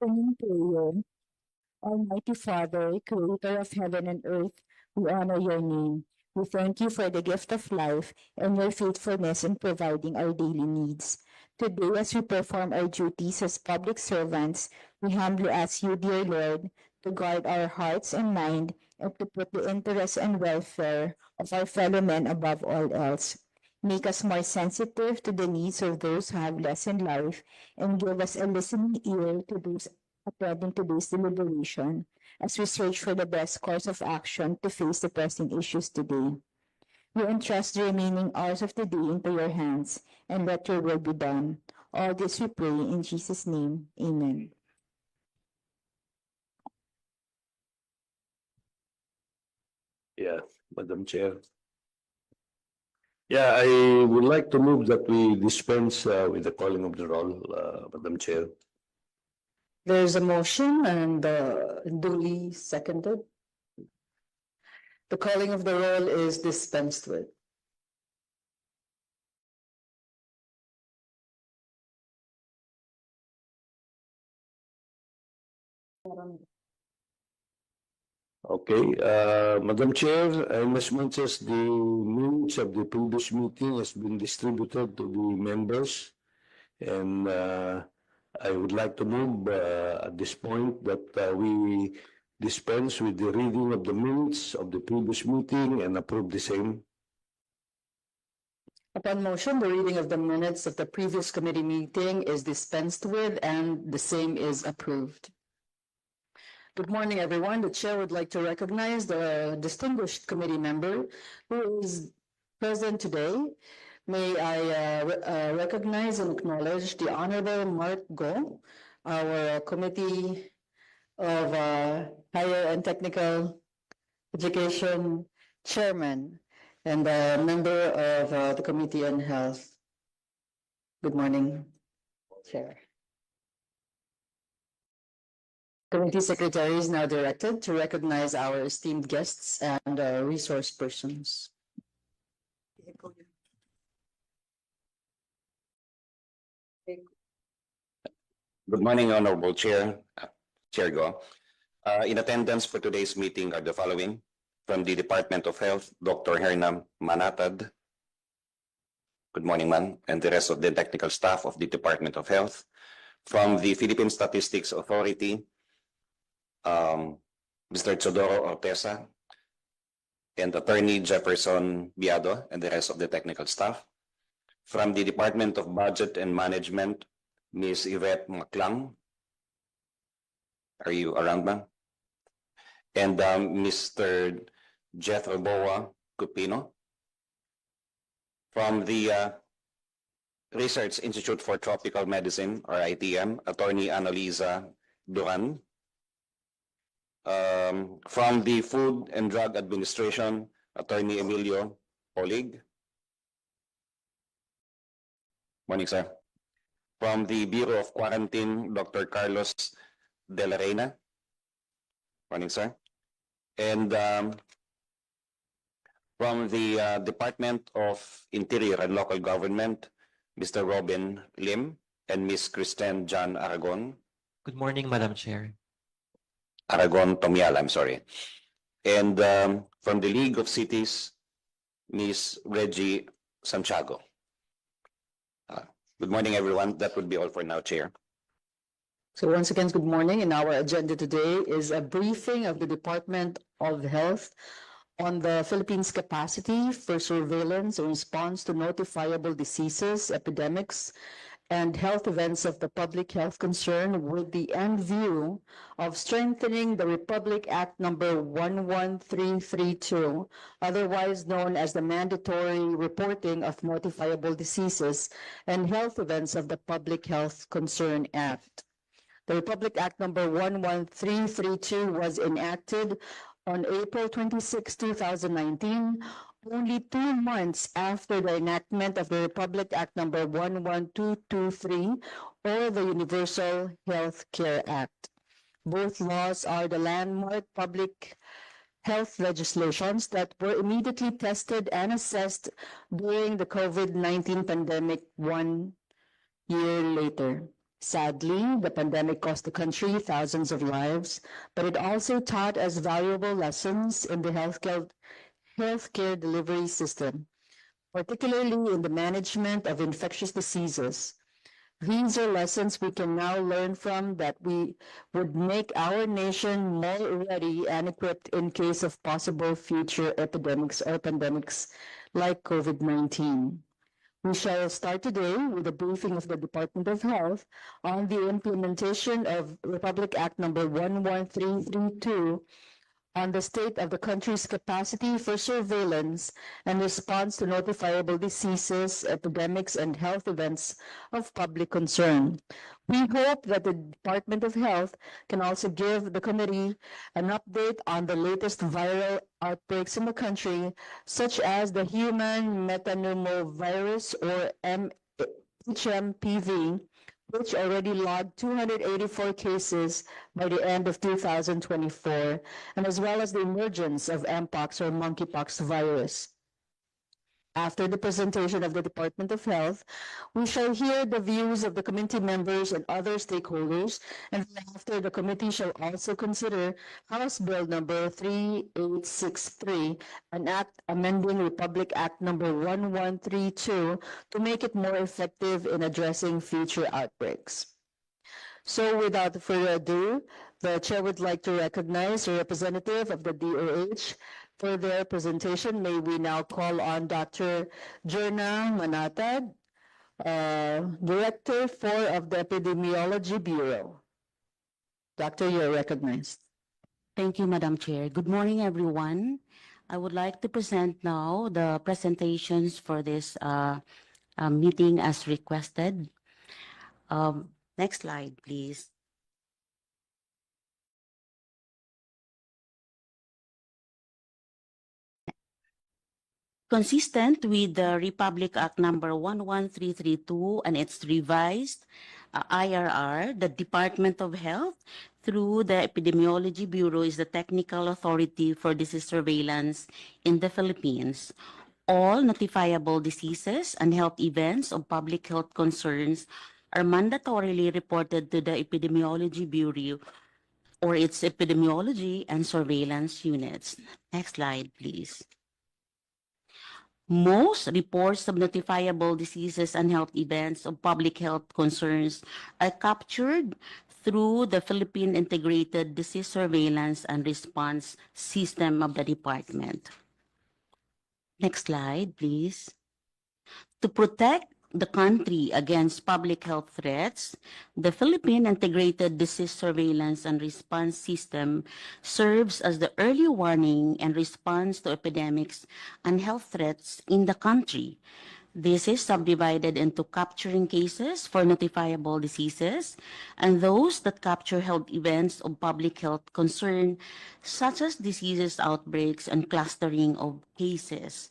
Opening prayer. Almighty Father, creator of heaven and earth, we honor your name. We thank you for the gift of life and your faithfulness in providing our daily needs. Today, as we perform our duties as public servants, we humbly ask you, dear Lord, to guard our hearts and mind and to put the interests and welfare of our fellow men above all else. Make us more sensitive to the needs of those who have less in life and give us a listening ear to those attending today's deliberation as we search for the best course of action to face the pressing issues today. We entrust the remaining hours of the day into your hands and let your will be done. All this we pray in Jesus' name. Amen. Yeah, Madam Chair. Yeah, I would like to move that we dispense with the calling of the roll, Madam Chair. There's a motion and duly seconded. The calling of the roll is dispensed with. Okay, Madam Chair, as much as the minutes of the previous meeting has been distributed to the members, and I would like to move at this point that we dispense with the reading of the minutes of the previous meeting and approve the same. Upon motion, the reading of the minutes of the previous committee meeting is dispensed with and the same is approved. Good morning, everyone. The chair would like to recognize the distinguished committee member who is present today. May I recognize and acknowledge the Honorable Mark Go, our Committee of Higher and Technical Education Chairman and a member of the Committee on Health. Good morning, Chair. Committee Secretary is now directed to recognize our esteemed guests and resource persons. Good morning, Honorable Chair, Chair Go. In attendance for today's meeting are the following. From the Department of Health, Dr. Herna Manatad. Good morning, ma'am, and the rest of the technical staff of the Department of Health. From the Philippine Statistics Authority, Mr. Chodoro Ortesa and Attorney Jefferson Biado and the rest of the technical staff. From the Department of Budget and Management, Ms. Yvette Maclang. Are you around, ma'am? And Mr. Jethro Boa Cupino. From the Research Institute for Tropical Medicine, or ITM, Attorney Annalisa Duran. From the Food and Drug Administration, Attorney Emilio Polig. Morning, sir. From the Bureau of Quarantine, Dr. Carlos De La Reina. Morning, sir. And from the Department of Interior and Local Government, Mr. Robin Lim and Ms. Kristen John Aragon. Good morning, Madam Chair. Aragon Tomial, I'm sorry. And from the League of Cities, Ms. Reggie Santiago. Good morning, everyone. That would be all for now, Chair. So once again, good morning. And our agenda today is a briefing of the Department of Health on the Philippines' capacity for surveillance and response to notifiable diseases, epidemics, and health events of the public health concern with the end view of strengthening the Republic Act number 11332, otherwise known as the Mandatory Reporting of Notifiable Diseases and Health Events of the Public Health Concern Act. The Republic Act number 11332 was enacted on April 26, 2019, only 2 months after the enactment of the Republic Act number 11223 or the Universal Health Care Act. Both laws are the landmark public health legislations that were immediately tested and assessed during the COVID-19 pandemic 1 year later. Sadly, the pandemic cost the country thousands of lives, but it also taught us valuable lessons in the healthcare delivery system, particularly in the management of infectious diseases. These are lessons we can now learn from that we would make our nation more ready and equipped in case of possible future epidemics or pandemics like COVID-19. We shall start today with a briefing of the Department of Health on the implementation of Republic Act number 11332 on the state of the country's capacity for surveillance and response to notifiable diseases, epidemics, and health events of public concern. We hope that the Department of Health can also give the committee an update on the latest viral outbreaks in the country, such as the human metapneumovirus or HMPV, which already logged 284 cases by the end of 2024, and as well as the emergence of Mpox or Monkeypox virus. After the presentation of the Department of Health, we shall hear the views of the committee members and other stakeholders, and after the committee shall also consider House Bill number 3863, an act amending Republic Act number 1132 to make it more effective in addressing future outbreaks. So without further ado, the chair would like to recognize a representative of the DOH for their presentation. May we now call on Dr. Jerna Manatad, Director 4 of the Epidemiology Bureau. Doctor, you're recognized. Thank you, Madam Chair. Good morning, everyone. I would like to present now the presentations for this meeting as requested. Next slide, please. Consistent with the Republic Act number 11332 and its revised IRR, the Department of Health, through the Epidemiology Bureau, is the technical authority for disease surveillance in the Philippines. All notifiable diseases and health events of public health concerns are mandatorily reported to the Epidemiology Bureau or its epidemiology and surveillance units. Next slide, please. Most reports of notifiable diseases and health events of public health concerns are captured through the Philippine Integrated Disease Surveillance and Response System of the department. Next slide, please. To protect the country against public health threats, the Philippine Integrated Disease Surveillance and Response System serves as the early warning and response to epidemics and health threats in the country. This is subdivided into capturing cases for notifiable diseases and those that capture health events of public health concern, such as diseases, outbreaks, and clustering of cases.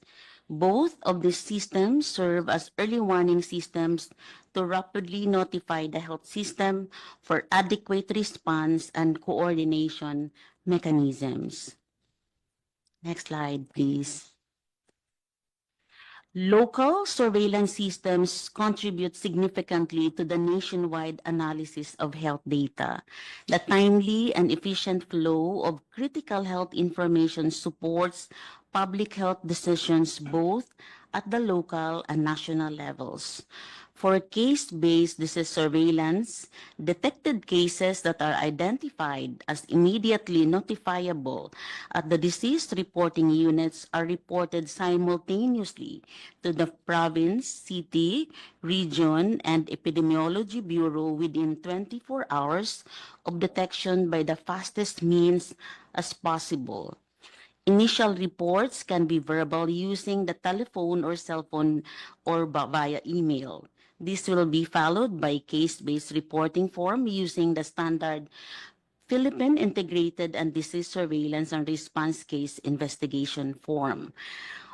Both of these systems serve as early warning systems to rapidly notify the health system for adequate response and coordination mechanisms. Next slide, please. Local surveillance systems contribute significantly to the nationwide analysis of health data. The timely and efficient flow of critical health information supports public health decisions both at the local and national levels. For case-based disease surveillance, detected cases that are identified as immediately notifiable at the disease reporting units are reported simultaneously to the province, city, region, and epidemiology bureau within 24 hours of detection by the fastest means as possible. Initial reports can be verbal using the telephone or cell phone or via email. This will be followed by case-based reporting form using the standard Philippine Integrated and Disease Surveillance and Response Case Investigation form.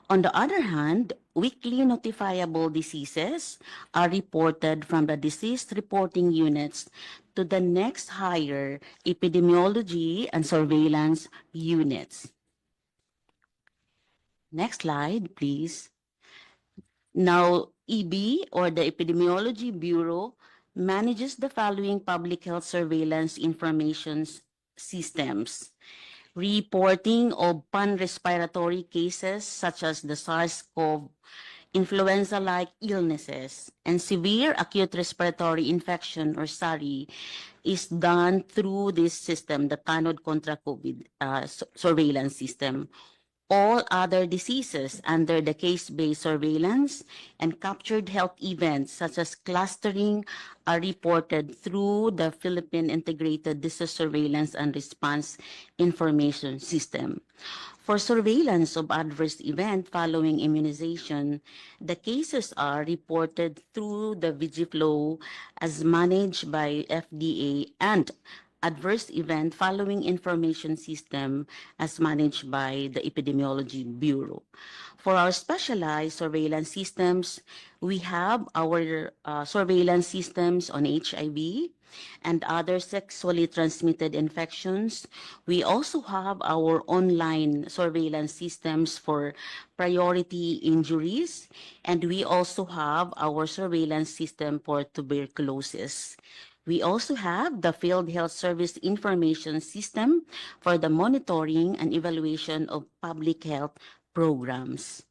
On the other hand, weekly notifiable diseases are reported from the disease reporting units to the next higher epidemiology and surveillance units. Next slide, please. Now, EB, or the Epidemiology Bureau, manages the following public health surveillance information systems: reporting of pan-respiratory cases such as the SARS-CoV influenza-like illnesses, and severe acute respiratory infection or SARI is done through this system, the Tanod contra COVID surveillance system. All other diseases under the case-based surveillance and captured health events such as clustering are reported through the Philippine Integrated Disease Surveillance and Response Information System. For surveillance of adverse event following immunization, the cases are reported through the VigiFlow as managed by FDA, and adverse event following information system as managed by the Epidemiology Bureau. For our specialized surveillance systems, we have our surveillance systems on HIV and other sexually transmitted infections. We also have our online surveillance systems for priority injuries, and we also have our surveillance system for tuberculosis. We also have the Field Health Service Information System for the monitoring and evaluation of public health programs.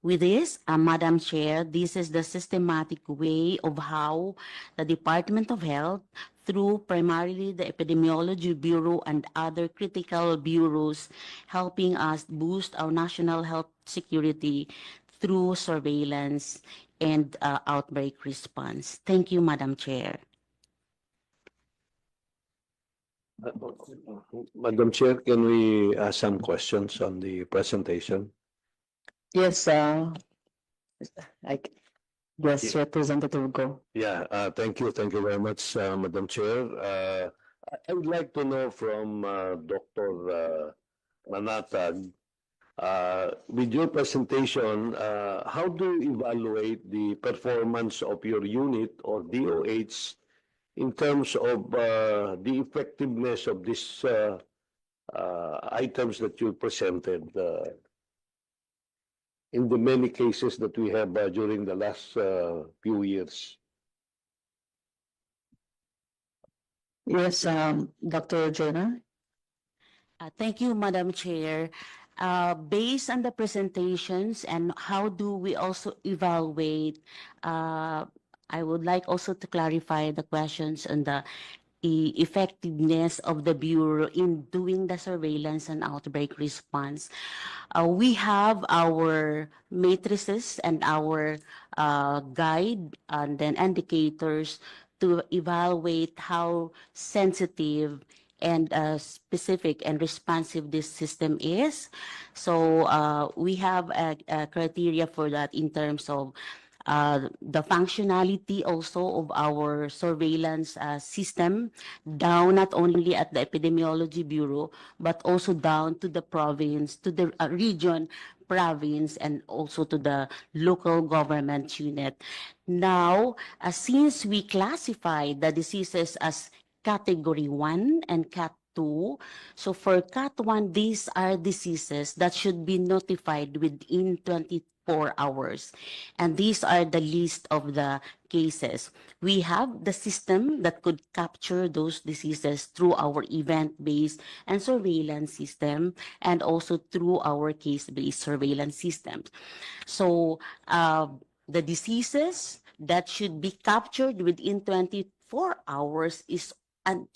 With this, Madam Chair, this is the systematic way of how the Department of Health, through primarily the Epidemiology Bureau and other critical bureaus, helping us boost our national health security through surveillance and outbreak response. Thank you, Madam Chair. Madam Chair, can we ask some questions on the presentation? Yes, yes, Representative Go. Yeah, thank you. Thank you very much, Madam Chair. I would like to know from Dr. Manatag, with your presentation, how do you evaluate the performance of your unit or DOH in terms of the effectiveness of these items that you presented in the many cases that we have during the last few years? Yes, Dr. Jonah. Thank you, Madam Chair. Based on the presentations and how do we also evaluate, I would like also to clarify the questions on the effectiveness of the Bureau in doing the surveillance and outbreak response. We have our matrices and our guide and then indicators to evaluate how sensitive and specific and responsive this system is. So we have a criteria for that in terms of the functionality also of our surveillance system, down not only at the Epidemiology Bureau, but also down to the province, to the region, province, and also to the local government unit. Now, since we classify the diseases as Category 1 and Cat 2, so for Cat 1, these are diseases that should be notified within 24 hours. And these are the list of the cases. We have the system that could capture those diseases through our event-based and surveillance system, and also through our case-based surveillance systems. So the diseases that should be captured within 24 hours is an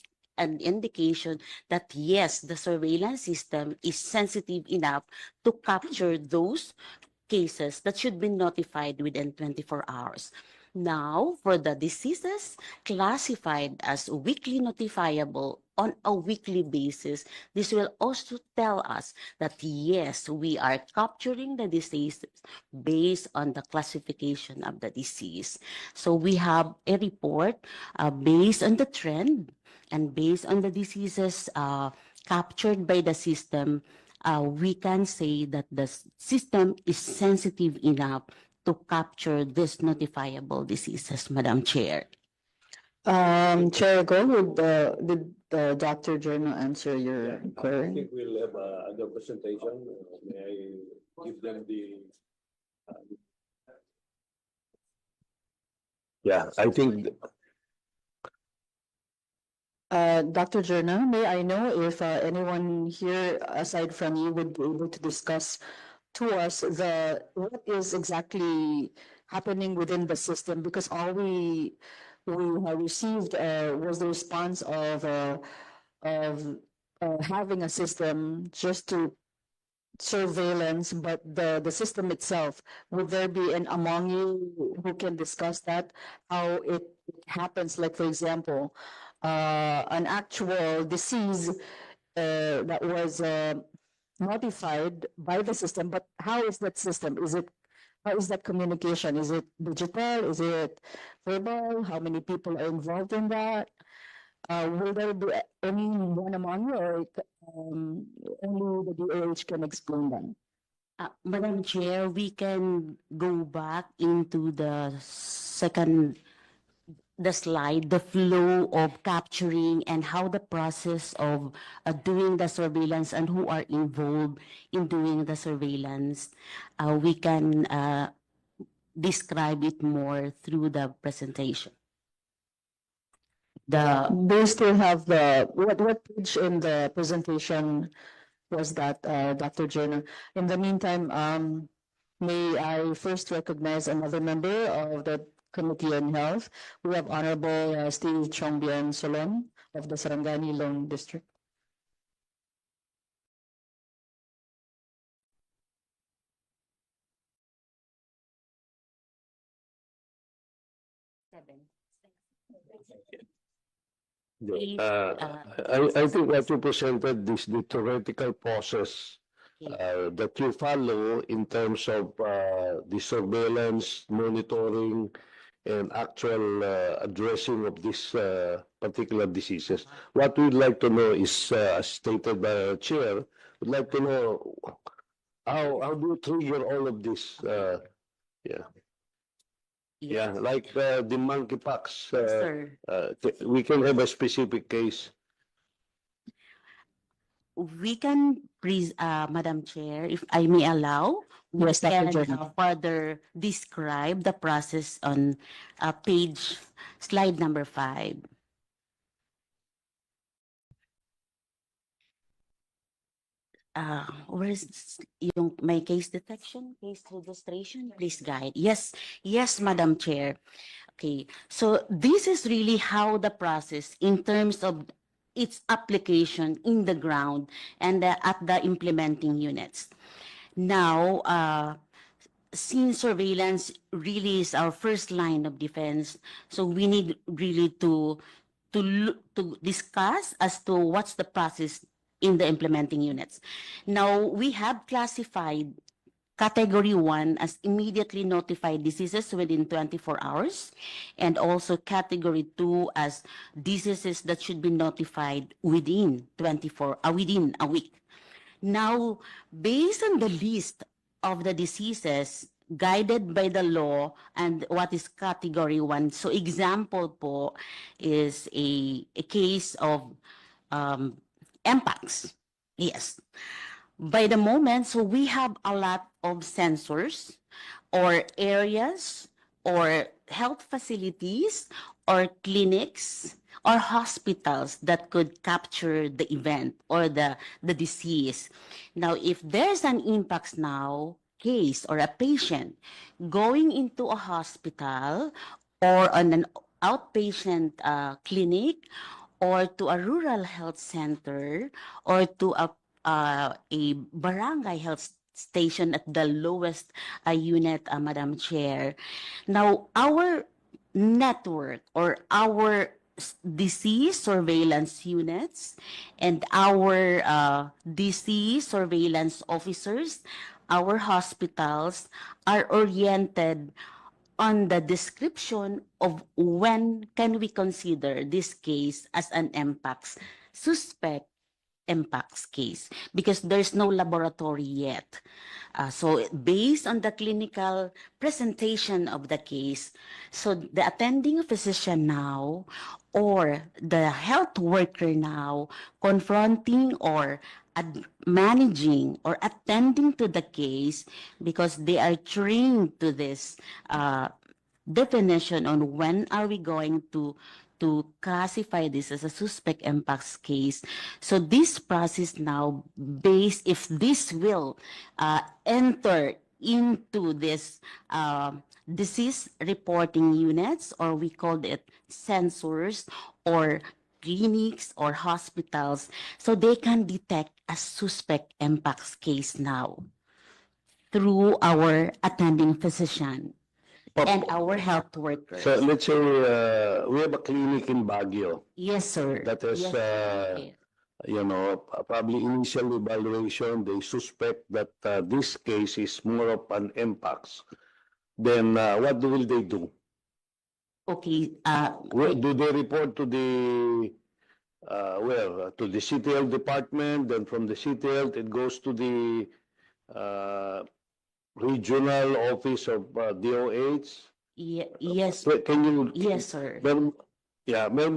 indication that yes, the surveillance system is sensitive enough to capture those cases that should be notified within 24 hours. Now, for the diseases classified as weekly notifiable on a weekly basis, this will also tell us that yes, we are capturing the diseases based on the classification of the disease. So we have a report based on the trend and based on the diseases captured by the system. We can say that the system is sensitive enough to capture these notifiable diseases, Madam Chair. Chair Go, did Dr. Jonah answer your I query? think we'll have another presentation. May I give them the Yeah, I think Dr. Jerna, may I know if anyone here aside from you would be able to discuss to us what is exactly happening within the system? Because all we have received was the response of having a system just to surveillance, but the system itself, would there be an among you who can discuss that, how it happens? Like, for example, an actual disease that was notified by the system, but how is that system? How is that communication? Is it digital? Is it verbal? How many people are involved in that? Will there be anyone among you, or only the DOH can explain that? Madam Chair, we can go back into the second, the slide, the flow of capturing and how the process of doing the surveillance and who are involved in doing the surveillance. We can describe it more through the presentation. Do you still have what page in the presentation was that, Dr. Jenner? In the meantime, may I first recognize another member of the Committee on Health. We have Honorable Steve Chongbian Solon of the Sarangani Lone District. I think what you presented is the theoretical process that you follow in terms of the surveillance, monitoring, and actual addressing of these particular diseases. What we'd like to know is, as stated by our chair, we'd like to know how do you trigger all of this? Yeah, like the monkeypox. Sir, We can have a specific case. we can, Madam Chair, if I may allow, we Yes, Dr. can Jenner. further describe the process on slide number 5. Where is yung may case detection, case registration? Please guide. Yes, Madam Chair. Okay, so this is really how the process in terms of its application in the ground and at the implementing units. Now, since surveillance really is our first line of defense, so we need really to discuss as to what's the process in the implementing units. Now, we have classified Category 1 as immediately notified diseases within 24 hours, and also Category 2 as diseases that should be notified within within a week. Now, based on the list of the diseases guided by the law and what is Category 1, so example po is a case of Mpox. Yes. By the moment, so we have a lot of sensors or areas or health facilities or clinics or hospitals that could capture the event or the disease. Now, if there's an Mpox now case or a patient going into a hospital or on an outpatient clinic or to a rural health center or to a barangay health station at the lowest unit, Madam Chair. Now, our network or our disease surveillance units and our disease surveillance officers, our hospitals are oriented on the description of when can we consider this case as an Mpox suspect Mpox case, because there's no laboratory yet. So based on the clinical presentation of the case, so the attending physician now or the health worker now confronting or managing or attending to the case, because they are trained to this definition on when are we going to classify this as a suspect mpox case. So this process now, based if this will enter into this disease reporting units, or we called it sensors, or clinics or hospitals, so they can detect a suspect mpox case now through our attending physician and our health workers. So let's say we have a clinic in Baguio Yes, sir. that is, Yes, sir. you know, probably initial evaluation, they suspect that this case is more of an mpox. Then what will they do? Okay, Do they report to the to the city health department? Then from the city health, it goes to the regional office of DOH. yes, Can you? yes, sir. Meron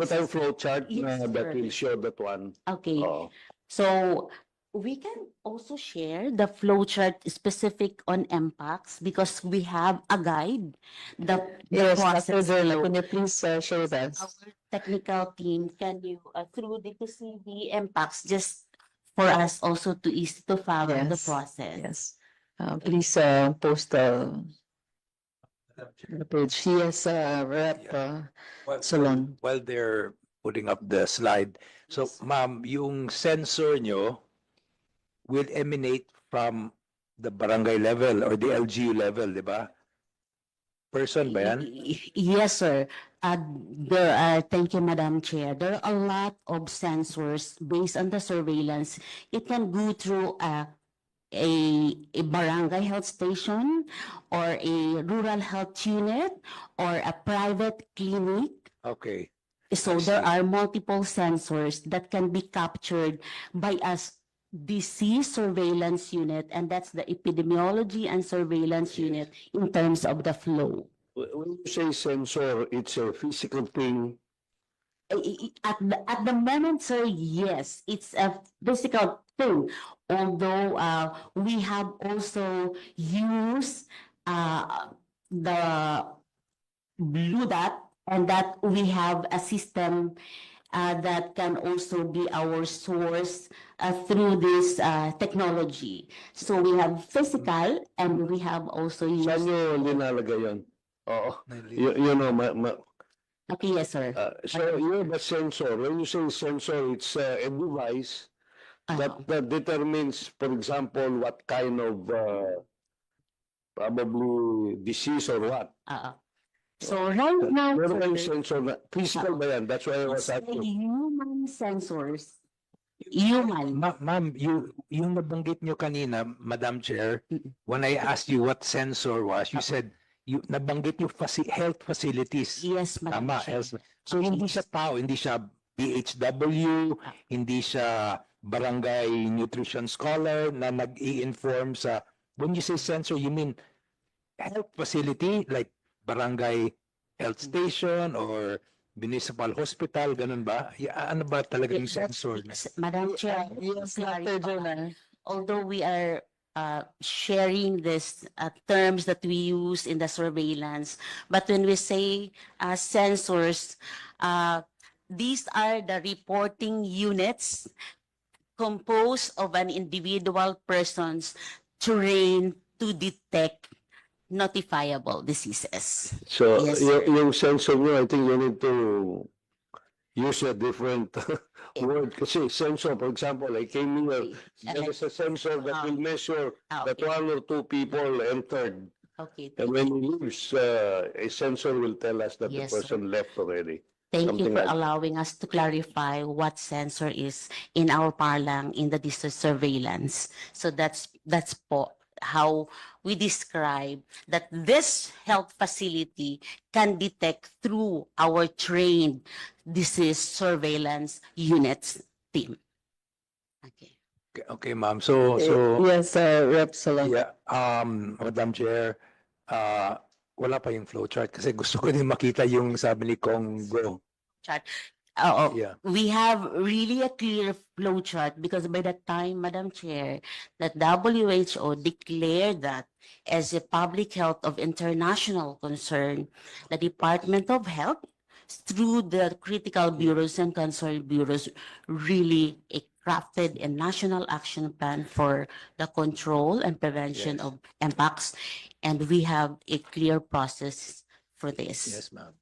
ba tayong flow chart Yes, na that sir. will show that one? Okay, Oo. so we can also share the flowchart specific on MPACs because we have a guide. The Yes, process Dr. Zerla, flow. can you please share that? Our technical team, can you, through the CB MPACs, just for us also to easy to follow the Yes, process. Yes. Please post the page. Yes, Rep Salon. While they're putting up the slide, so ma'am, yung sensor nyo will emanate from the barangay level or the LGU level, di ba? Person ba yan? Yes, sir. There are, thank you, Madam Chair. There are a lot of sensors based on the surveillance. It can go through a barangay health station or a rural health unit or a private clinic. Okay. So I there see. are multiple sensors that can be captured by us disease surveillance unit, and that's the epidemiology and surveillance unit in terms of the flow. When you say sensor, it's a physical thing. At the moment, sir, yes, it's a physical thing. Although we have also used the blue dot, and that we have a system that can also be our source through this technology. So we have physical and we have also Saan used. nyo linalagay yun? Oo. You know, Okay, yes, sir. so you have a sensor. When you say sensor, it's a device that determines, for example, what kind of probably disease or what. So right now, Meron kayong sir, sensor na, physical ba yan? That's why I was it's the asking. human sensors. Human. Ma'am, yung nabanggit nyo kanina, Madam Chair, when I asked you what sensor was, you said, nabanggit nyo health facilities. Yes, Madam Tama, Chair. So hindi siya tao, hindi siya BHW, hindi siya barangay nutrition scholar na nag-i-inform sa, when you say sensor, you mean health facility like barangay health station or municipal hospital, ganun ba? Ano ba talaga yung sensor? Madam Chair, Yes, clarify. Dr. Zerla. Although we are sharing this terms that we use in the surveillance, but when we say sensors, these are the reporting units composed of an individual persons trained to detect notifiable diseases. So Yes, sir. yung sensor nyo, I think you need to use a different word. Kasi sensor, for example, I came here, there is a sensor that will measure that Okay. 1 or 2 people entered. Okay. And when he leaves, a sensor will tell us that Yes, the person left already. Thank you Something for like- allowing us to clarify what sensor is in our parlang in the disease surveillance. So that's how we describe that this health facility can detect through our trained disease surveillance units team. Okay. Okay, ma'am. So Yes, Rep Salon. yeah, Madam Chair, wala pa yung flowchart kasi gusto ko din makita yung sabi ni Kong Go. Chart. Yeah. we have really a clear flow chart because by that time, Madam Chair, that WHO declared that as a public health of international concern, the Department of Health, through the critical bureaus and concerned bureaus, really crafted a national action plan for the control and prevention Yes. of impacts, and we have a clear process for this. Yes, ma'am.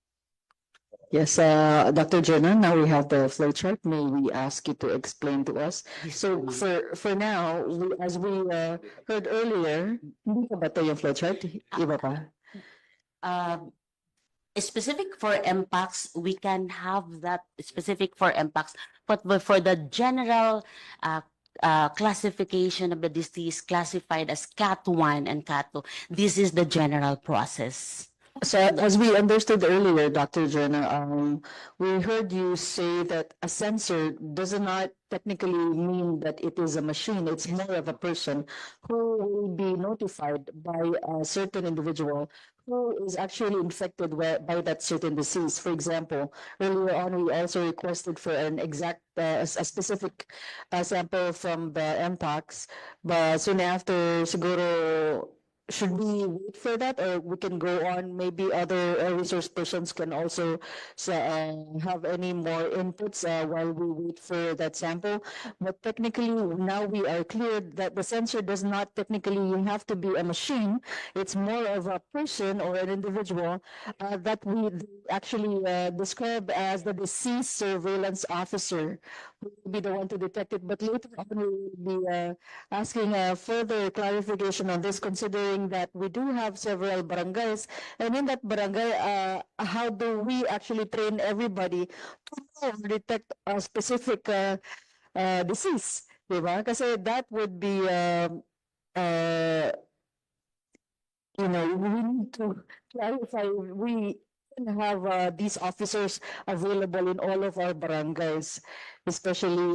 Yes, Dr. Jenna, now we have the flow chart. May we ask you to explain to us? Yes, So ma'am. for now, as we heard earlier, hindi pa ba ito yung flow chart? Iba pa? Specific for impacts, we can have that specific for impacts, but for the general classification of the disease classified as CAT1 and CAT2, this is the general process. So as we understood earlier, Dr. Jenna, we heard you say that a sensor does not technically mean that it is a machine. It's more of a person who will be notified by a certain individual who is actually infected by that certain disease. For example, earlier on, we also requested for an exact, a specific sample from the MPOX, but soon after, siguro, should we wait for that, or we can go on? Maybe other resource persons can also have any more inputs while we wait for that sample. But technically, now we are clear that the sensor does not technically have to be a machine. It's more of a person or an individual that we actually describe as the disease surveillance officer, who will be the one to detect it. But later on, we will be asking further clarification on this, considering that we do have several barangays, and in that barangay, how do we actually train everybody to know or detect a specific disease, diba? Kasi that would be, we need to clarify. We can have these officers available in all of our barangays, especially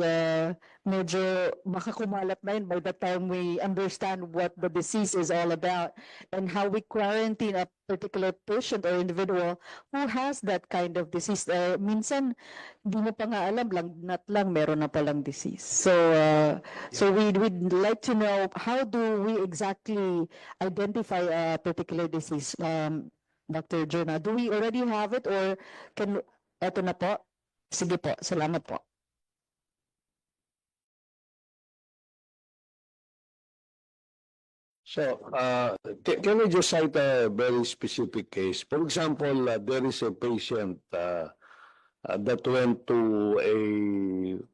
medyo baka kumalat na yun by the time we understand what the disease is all about and how we quarantine a particular patient or individual who has that kind of disease. Minsan, di mo pa nga alam, lagnat lang, meron na palang disease. So we'd like to know, how do we exactly identify a particular disease? Dr. Jonah, do we already have it, or eto na po? Sige po, salamat po. So, can I just cite a very specific case? For example, there is a patient that went to a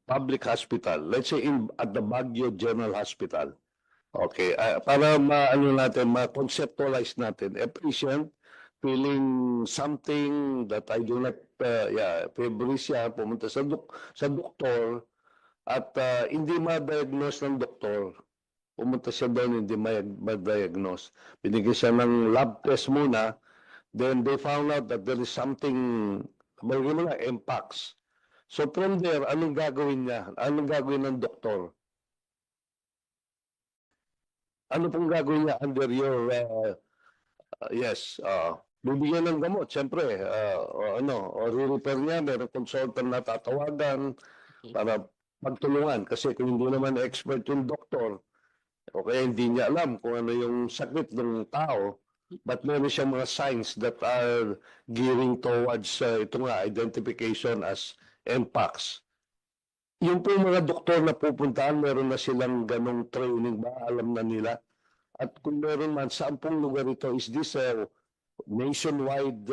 public hospital, let's say at the Baguio General Hospital. Okay, para maano natin, ma-conceptualize natin, a patient feeling something that I do not, fever siya, pumunta sa doktor, at hindi ma-diagnose ng doktor. Pumunta siya doon, hindi ma-diagnose. Binigyan siya ng lab test muna, then they found out that there is something, MPOX. So from there, anong gagawin niya? Anong gagawin ng doktor? Ano pong gagawin niya under your, bibigyan ng gamot, siyempre, o re-repair niya, meron consultant na tatawagan para magtulungan. Kasi kung hindi naman expert yung doktor, o kaya hindi niya alam kung ano yung sakit ng tao, but meron siyang mga signs that are gearing towards identification as MPOX. Yung po mga doktor na pupuntahan, meron na silang ganong training ba? Alam na nila? At kung meron man, saan pong lugar ito? Is this a nationwide,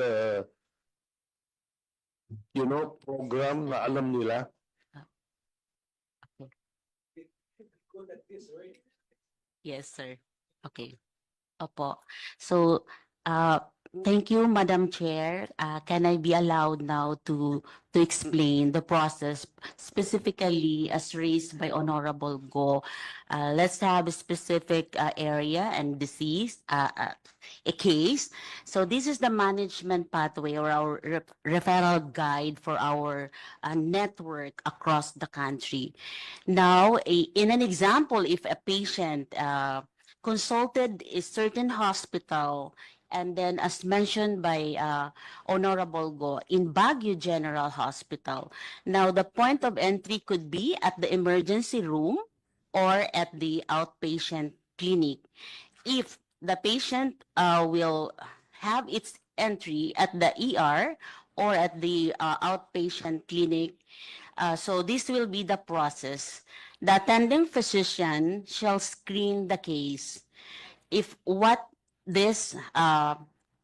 program na alam nila? Yes, sir. Okay. Opo. So, thank you, Madam Chair. Can I be allowed now to explain the process specifically as raised by Honorable Go? Let's have a specific area and disease, a case. So this is the management pathway or our referral guide for our network across the country. Now, in an example, if a patient consulted a certain hospital And then as mentioned by Honorable Go, in Baguio General Hospital. Now, the point of entry could be at the emergency room or at the outpatient clinic. If the patient will have its entry at the ER or at the outpatient clinic, so this will be the process. The attending physician shall screen the case. If what this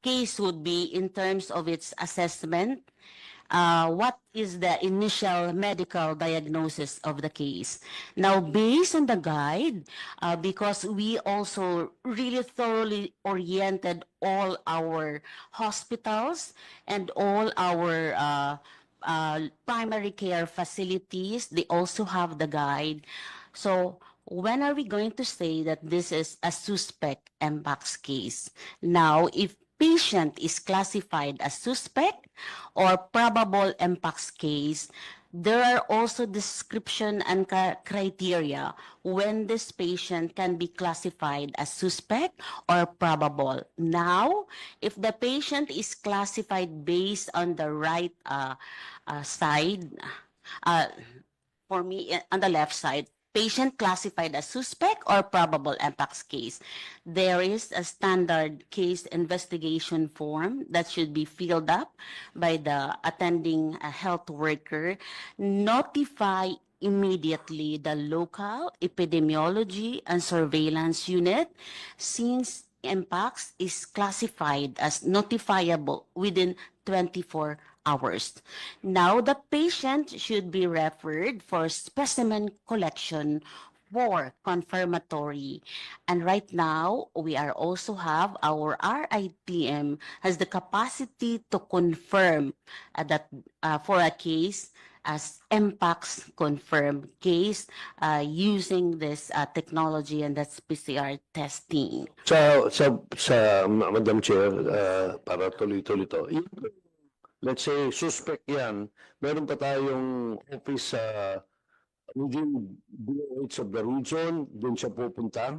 case would be in terms of its assessment, what is the initial medical diagnosis of the case. Now, based on the guide, because we also really thoroughly oriented all our hospitals and all our primary care facilities, they also have the guide. So when are we going to say that this is a suspect MPAX case? Now, if patient is classified as suspect or probable MPAX case, there are also description and criteria when this patient can be classified as suspect or probable. Now, if the patient is classified based on the right side, for me, on the left side, patient classified as suspect or probable MPAX case. There is a standard case investigation form that should be filled up by the attending health worker. Notify immediately the local epidemiology and surveillance unit since MPAX is classified as notifiable within 24 hours. Now, the patient should be referred for specimen collection for confirmatory. And right now, we are also have our RITM has the capacity to confirm that for a case as MPAX confirmed case using this technology, and that's PCR testing. Madam Chair, para tuloy-tuloy to. Let's say, suspect yan. Meron pa tayong office sa within DOH of the region, dun siya pupunta.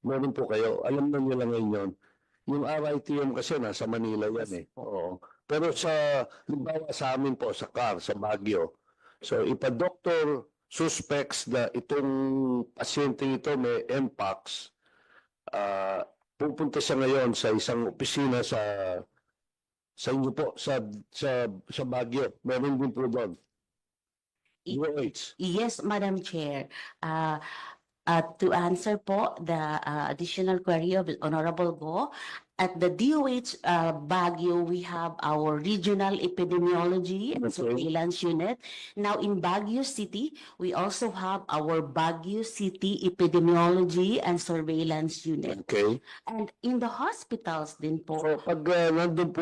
Meron po kayo. Alam na nila ngayon yun. Yung RITM kasi nasa Manila yan eh. Oo. Pero halimbawa sa amin po, sa CAR, sa Baguio. So, if a doctor suspects na itong pasyente ito may MPAX, pupunta siya ngayon sa isang opisina sa inyo po, sa Baguio. Meron din po doon. DOH. Yes, Madam Chair. To answer po the additional query of Honorable Go, at the DOH Baguio, we have our regional epidemiology and Okay. surveillance unit. Now in Baguio City, we also have our Baguio City epidemiology and surveillance unit. Okay. And in the hospitals din po, So, pag nandun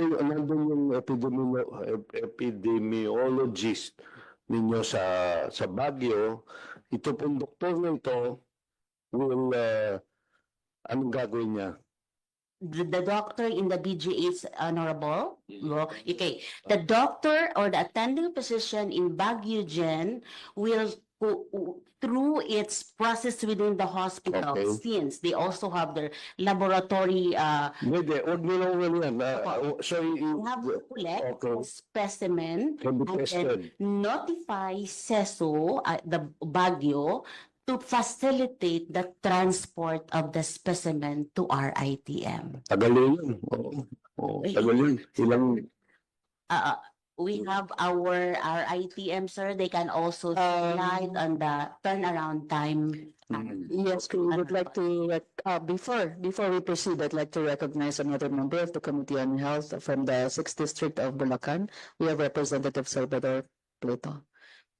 yung epidemiologist ninyo sa Baguio, ito pong doktor na ito will, anong gagawin niya? the doctor in the BGH, Honorable, okay, the doctor or the attending physician in Baguio Gen will through its process within the hospital, Okay. since they also have their laboratory, Hindi, huwag nyo lang yan. So, we have to collect Okay. a specimen Can be and then tested. notify CESO, the Baguio, to facilitate the transport of the specimen to RITM. Tagal yun. Oo, tagal yun. Ilang, We have our RITM, sir. They can also slide on the turnaround time. Yes, we would like to, before we proceed, I'd like to recognize another member of the Committee on Health from the 6th District of Bulacan. We have Representative Salvador Plato.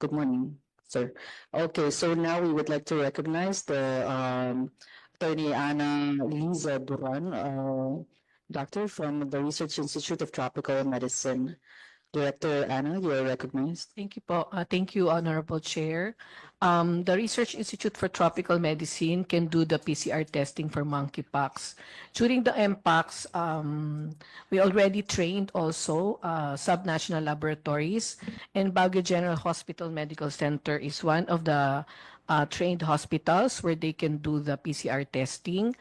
Good morning, sir. Okay, so now we would like to recognize the Attorney Ana Liza Duran, doctor from the Research Institute of Tropical Medicine. Director Anna, you are recognized. Thank you po. Thank you, Honorable Chair. The Research Institute for Tropical Medicine can do the PCR testing for monkeypox. During the MPOX, we already trained also subnational laboratories, and Baguio General Hospital Medical Center is one of the trained hospitals where they can do the PCR testing.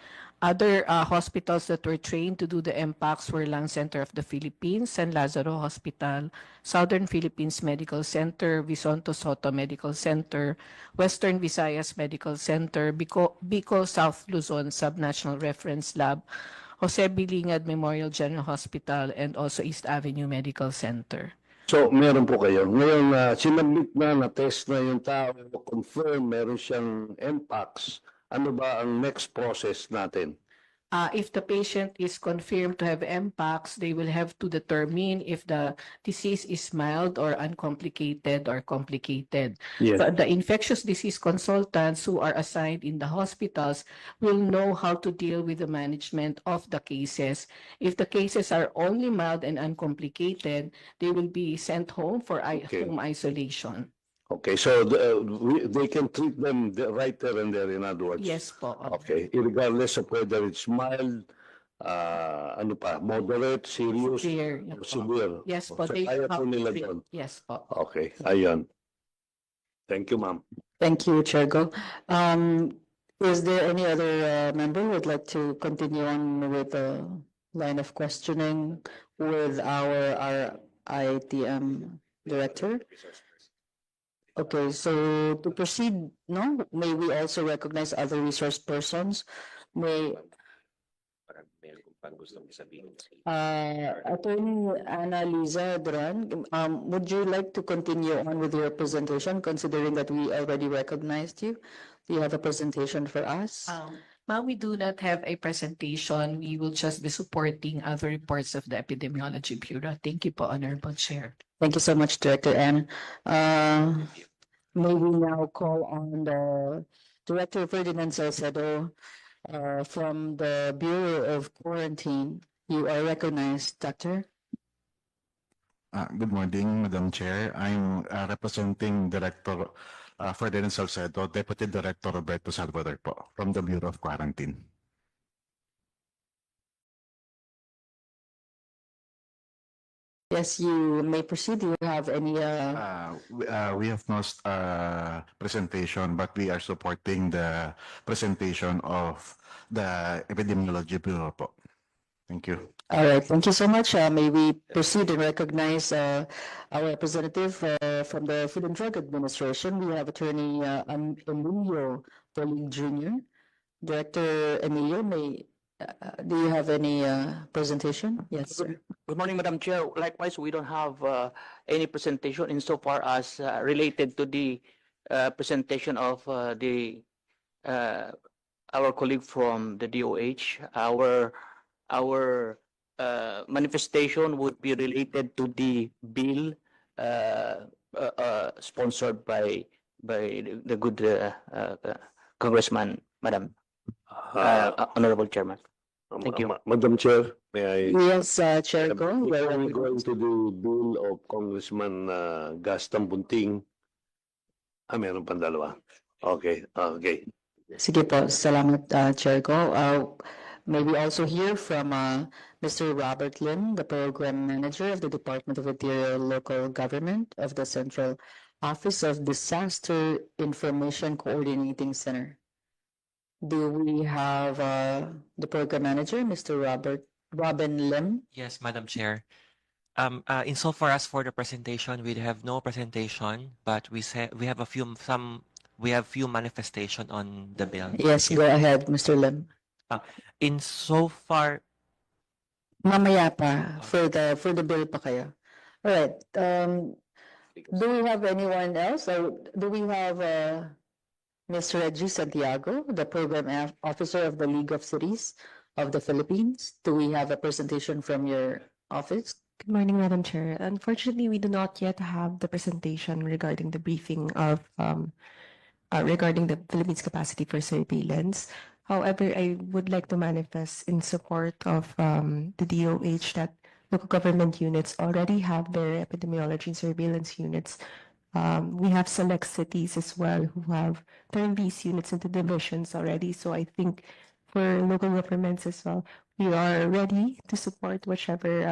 Other hospitals that were trained to do the MPACs were Lung Center of the Philippines, San Lazaro Hospital, Southern Philippines Medical Center, Visonto Soto Medical Center, Western Visayas Medical Center, Bicol South Luzon Subnational Reference Lab, Jose Bilingad Memorial General Hospital, and also East Avenue Medical Center. So, meron po kayo. Ngayon, sinabit na-test na yung tao, confirm meron siyang MPAX. Ano ba ang next process natin? If the patient is confirmed to have MPAX, they will have to determine if the disease is mild or uncomplicated or complicated. Yes. So the infectious disease consultants who are assigned in the hospitals will know how to deal with the management of the cases. If the cases are only mild and uncomplicated, they will be sent home for Okay. home isolation. Okay, so they can treat them right there and there, in other words. Yes po. Okay, regardless of whether it's mild, ano pa, moderate, serious, Severe, or yes po. severe. Yes po. So, They kaya have po nila to- doon. Yes po. Okay, ayun. Thank you, ma'am. Thank you, Chair Go. Is there any other member who would like to continue on with the line of questioning with our ITM director? Okay, so to proceed, no, may we also recognize other resource persons? May Attorney Ana Liza Duran, would you like to continue on with your presentation, considering that we already recognized you? Do you have a presentation for us? Ma'am, we do not have a presentation. We will just be supporting other reports of the Epidemiology Bureau. Thank you po, Honorable Chair. Thank you so much, Director Ann. May we now call on the Director Ferdinand Salcedo from the Bureau of Quarantine. You are recognized, Doctor. Good morning, Madam Chair. I'm representing Director Ferdinand Salcedo, Deputy Director Roberto Salvador po, from the Bureau of Quarantine. Yes, you may proceed. Do you have any We have no presentation, but we are supporting the presentation of the Epidemiology Bureau po. Thank you. All right, thank you so much. May we proceed and recognize our representative from the Food and Drug Administration. We have Attorney Emilio Poling Jr. Director Emilio, do you have any presentation? Yes, sir. Good morning, Madam Chair. Likewise, we don't have any presentation insofar as related to the presentation of our colleague from the DOH. Our manifestation would be related to the bill sponsored by the good Congressman, Madam Honorable Chairman. Thank you. Madam Chair, may I? Yes, Chair Go. Before we go into the bill of Congressman Gaston Bunting, meron pang dalawa. Okay, okay. Sige po, salamat, Chair Go. May we also hear from Mr. Robert Lim, the Program Manager of the Department of Interior Local Government of the Central Office of Disaster Information Coordinating Center. Do we have the Program Manager, Mr. Robin Lim? Yes, Madam Chair. Insofar as for the presentation, we have no presentation, but we have few manifestation on the bill. Yes, go ahead, Mr. Lim. Insofar, Mamaya pa, for the bill pa kayo. All right, do we have anyone else? Or do we have Ms. Reggie Santiago, the Program Officer of the League of Cities of the Philippines? Do we have a presentation from your office? Good morning, Madam Chair. Unfortunately, we do not yet have the presentation regarding the briefing of regarding the Philippines capacity for surveillance. However, I would like to manifest in support of the DOH that local government units already have their epidemiology and surveillance units. We have select cities as well who have turned these units into divisions already. So I think for local governments as well, we are ready to support whichever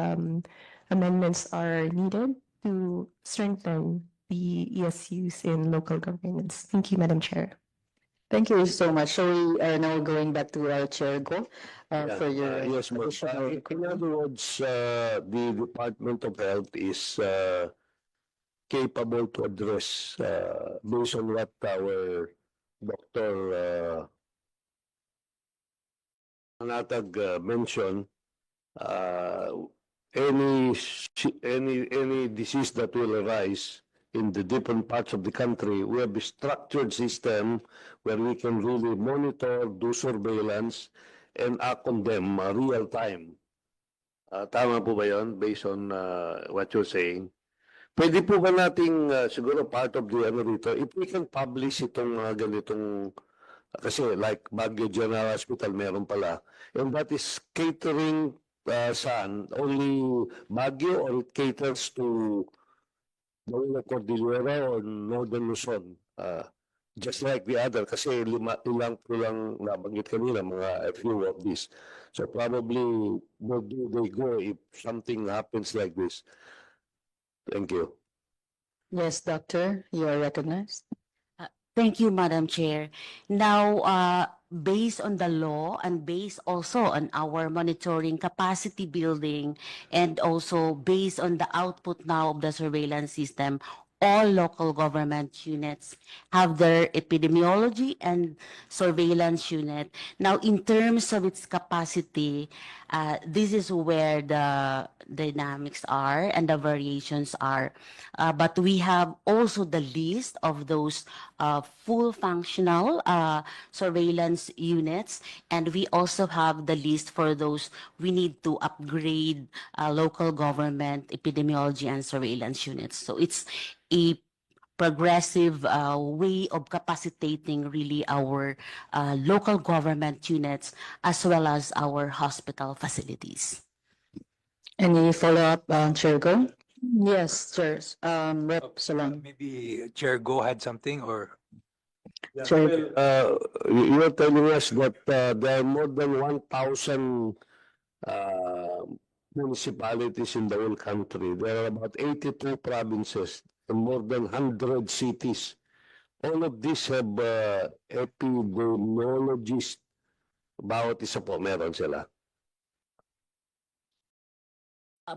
amendments are needed to strengthen the ESUs in local governments. Thank you, Madam Chair. Thank you so much. So we are now going back to our chair, Go, Yeah, for your yes, ma'am. additional. In other words, the Department of Health is capable to address based on what our Dr. Manatag mentioned, uh, any disease that will arise in the different parts of the country, we have a structured system where we can really monitor, do surveillance, and act on them real time. Tama po ba yun based on what you're saying? Pwede po ba nating siguro part of the ano dito, if we can publish itong mga ganitong kasi like Baguio General Hospital meron pala, and that is catering saan? Only Baguio or it caters to the whole of Cordillera or Northern Luzon? Just like the other, kasi ilang po lang nabanggit kanina, mga a few of these. So probably, where do they go if something happens like this? Thank you. Yes, Doctor, you are recognized. Thank you, Madam Chair. Now, based on the law and based also on our monitoring capacity building and also based on the output now of the surveillance system, all local government units have their epidemiology and surveillance unit. Now, in terms of its capacity, this is where the dynamics are and the variations are. But we have also the list of those full functional surveillance units, and we also have the list for those we need to upgrade local government epidemiology and surveillance units. So it's a progressive way of capacitating really our local government units as well as our hospital facilities. Any follow-up, Chair Go? Yes, Chair. Rep Salon. Maybe Chair Go had something or? Chair. You are telling us that there are more than 1,000 municipalities in the whole country. There are about 82 provinces and more than 100 cities. All of these have epidemiologists. Bawat isa po, meron sila.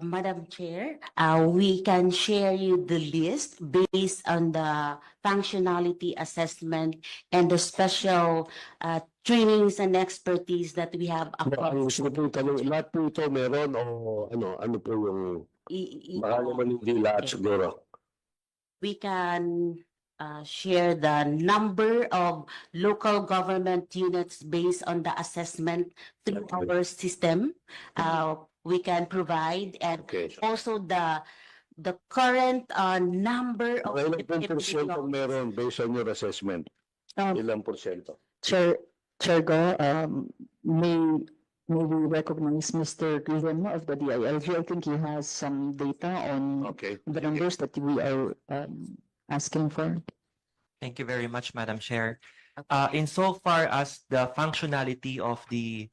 Madam Chair, we can share you the list based on the functionality assessment and the special trainings and expertise that we have Ang across. gusto ko tanong, lahat po ito meron o ano po yung baka naman hindi lahat siguro. We can share the number of local government units based on the assessment through our system. We can provide and also the current number of Ilang porsyento meron based on your assessment? Ilang porsyento? Chair Go, may we recognize Mr. Guillermo of the DILG. I think he has some data on the numbers that we are asking for. Thank you very much, Madam Chair. Insofar as the functionality of the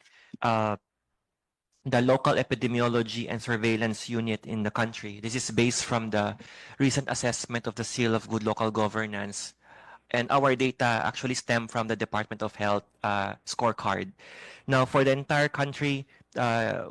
local epidemiology and surveillance unit in the country, this is based from the recent assessment of the Seal of Good Local Governance. And our data actually stem from the Department of Health scorecard. Now, for the entire country,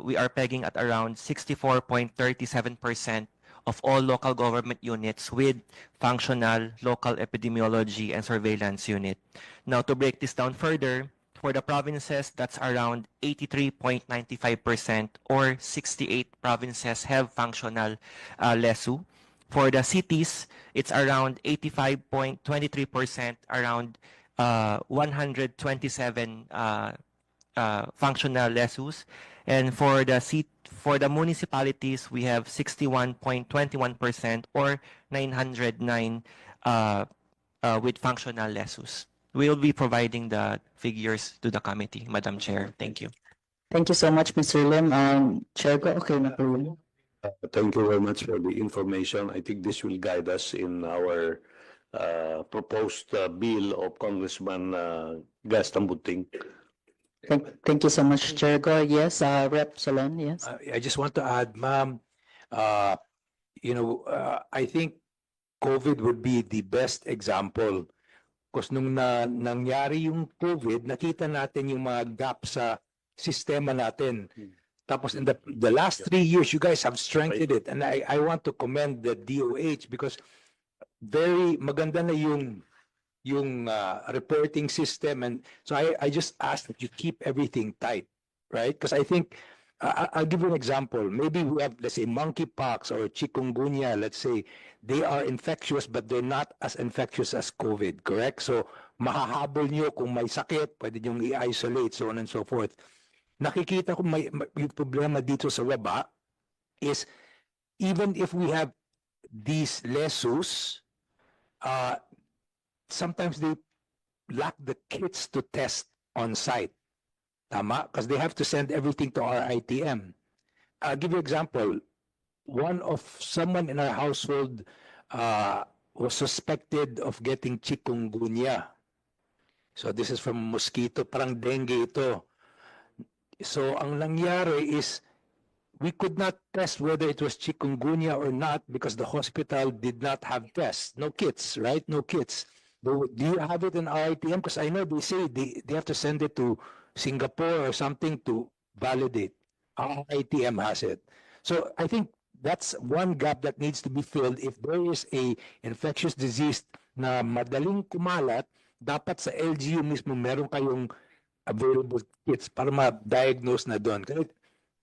we are pegging at around 64.37% of all local government units with functional local epidemiology and surveillance unit. Now, to break this down further, for the provinces, that's around 83.95%, or 68 provinces have functional LESU. For the cities, it's around 85.23%, around 127 functional LESUs. And for the municipalities, we have 61.21%, or 909 with functional LESUs. We'll be providing the figures to the committee, Madam Chair. Thank you. Thank you so much, Mr. Lim. Chair Go, okay na po yun. Thank you very much for the information. I think this will guide us in our proposed bill of Congressman Gaston Bunting. Thank you so much, Chair Go. Yes, Rep Salon, yes. I just want to add, ma'am, I think COVID would be the best example Because nung nangyari yung COVID, nakita natin yung mga gap sa sistema natin. Tapos in the last 3 years, you guys have strengthened it. And I want to commend the DOH because very maganda na yung reporting system. And so I just ask that you keep everything tight, right? Because I think, I'll give you an example. Maybe we have, let's say, monkeypox or chikungunya, let's say, they are infectious, but they're not as infectious as COVID, correct? So, mahahabol nyo kung may sakit, pwede nyo i-isolate, so on and so forth. Nakikita ko yung problema dito sa baba is, even if we have these lesus, sometimes they lack the kits to test on site. Tama? Because they have to send everything to our ITM. I'll give you an example. Someone in our household was suspected of getting chikungunya. So this is from mosquito, parang dengue ito. So ang nangyari is, we could not test whether it was chikungunya or not because the hospital did not have tests. No kits, right? No kits. Do you have it in our ITM? Because I know they say they have to send it to Singapore or something to validate. Our ITM has it. So I think that's one gap that needs to be filled. If there is a infectious disease na madaling kumalat, dapat sa LGU mismo meron kayong available kits para ma-diagnose na doon. Kasi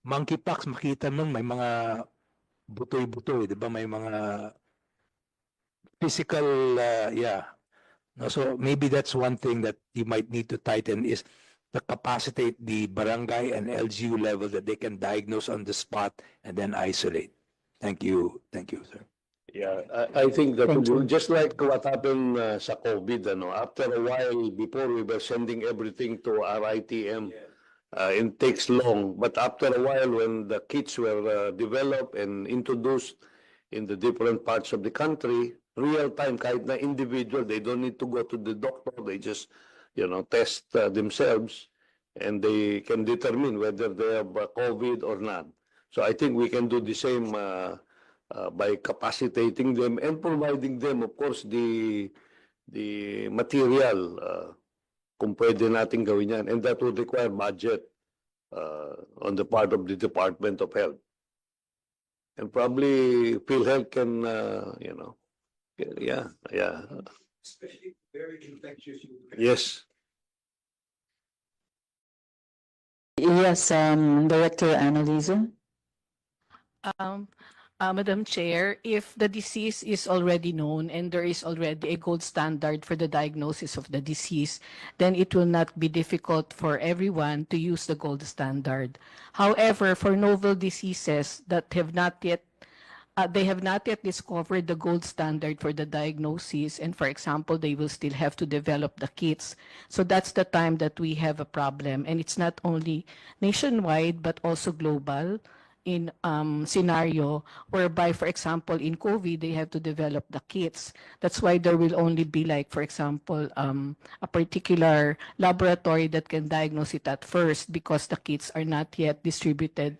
monkeypox, makita nun may mga butoy-butoy, di ba? May mga physical, No, so maybe that's one thing that you might need to tighten is to capacitate the barangay and LGU level that they can diagnose on the spot and then isolate. Thank you, sir. Yeah, I think that just like what happened sa COVID, after a while, before we were sending everything to our ITM, it takes long. But after a while, when the kits were developed and introduced in the different parts of the country, real time, kahit na individual, they don't need to go to the doctor. They just, test themselves, and they can determine whether they have COVID or not. So I think we can do the same by capacitating them and providing them, of course, the material kung pwede natin gawin yan. And that would require budget on the part of the Department of Health. And probably PhilHealth can, yeah. Especially very infectious. Yes. Yes, Director Annalisa. Madam Chair, if the disease is already known and there is already a gold standard for the diagnosis of the disease, then it will not be difficult for everyone to use the gold standard. However, for novel diseases that have not yet they have not yet discovered the gold standard for the diagnosis, and for example, they will still have to develop the kits. So that's the time that we have a problem, and it's not only nationwide but also global in scenario whereby, for example, in COVID, they have to develop the kits. That's why there will only be, like, for example, a particular laboratory that can diagnose it at first because the kits are not yet distributed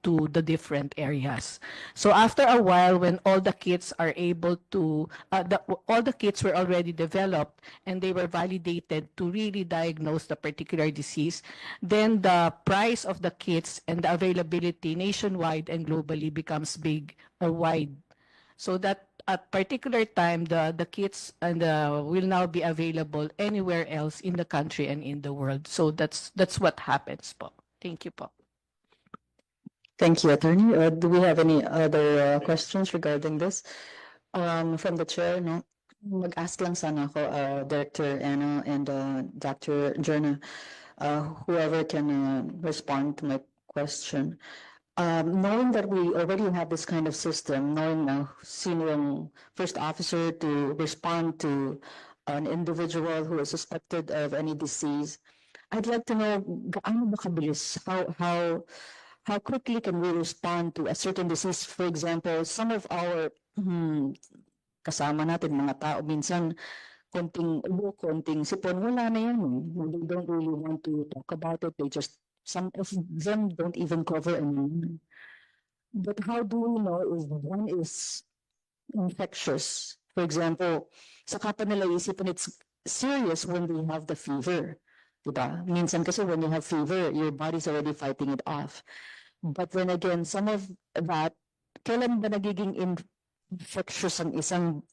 to the different areas. So after a while, when all the kits are able to, all the kits were already developed and they were validated to really diagnose the particular disease, then the price of the kits and the availability nationwide and globally becomes big or wide. So that at particular time, the kits and will now be available anywhere else in the country and in the world. So that's what happens po. Thank you po. Thank you, Attorney. Do we have any other questions regarding this? From the chair, no? Mag-ask lang sana ako, Director Anna and Dr. Jerna, whoever can respond to my question. Knowing that we already have this kind of system, knowing sino yung first officer to respond to an individual who is suspected of any disease, I'd like to know, gaano ba kabilis? How quickly can we respond to a certain disease? For example, some of our kasama natin, mga tao, minsan konting ubo, konting sipon, wala na yan. They don't really want to talk about it. Some of them don't even cover anyone. But how do we know if one is infectious? For example, saka pa nila isipin it's serious when they have the fever. Diba? Minsan kasi when you have fever, your body's already fighting it off. But then again, some of that, kailan ba nagiging infectious ang isang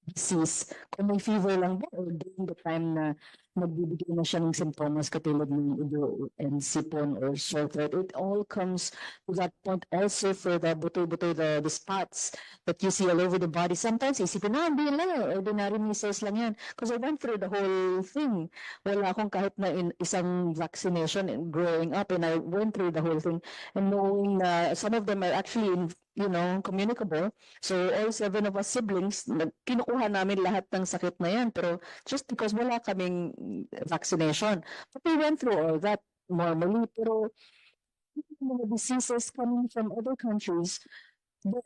disease? Kung may fever lang ba or during the time na nagbibigay na siya ng symptoms katulad ng ubo and sipon or sore throat, it all comes to that point also for the buto-buto, the spots that you see all over the body. Sometimes isipin na, hindi lang, ordinary measles lang yan. Because I went through the whole thing. Wala akong kahit na isang vaccination growing up, and I went through the whole thing. And knowing na some of them are actually, communicable. So all 7 of us siblings, kinukuha namin lahat ng sakit na yan. Pero just because wala kaming vaccination. But we went through all that normally. Pero mga diseases coming from other countries, the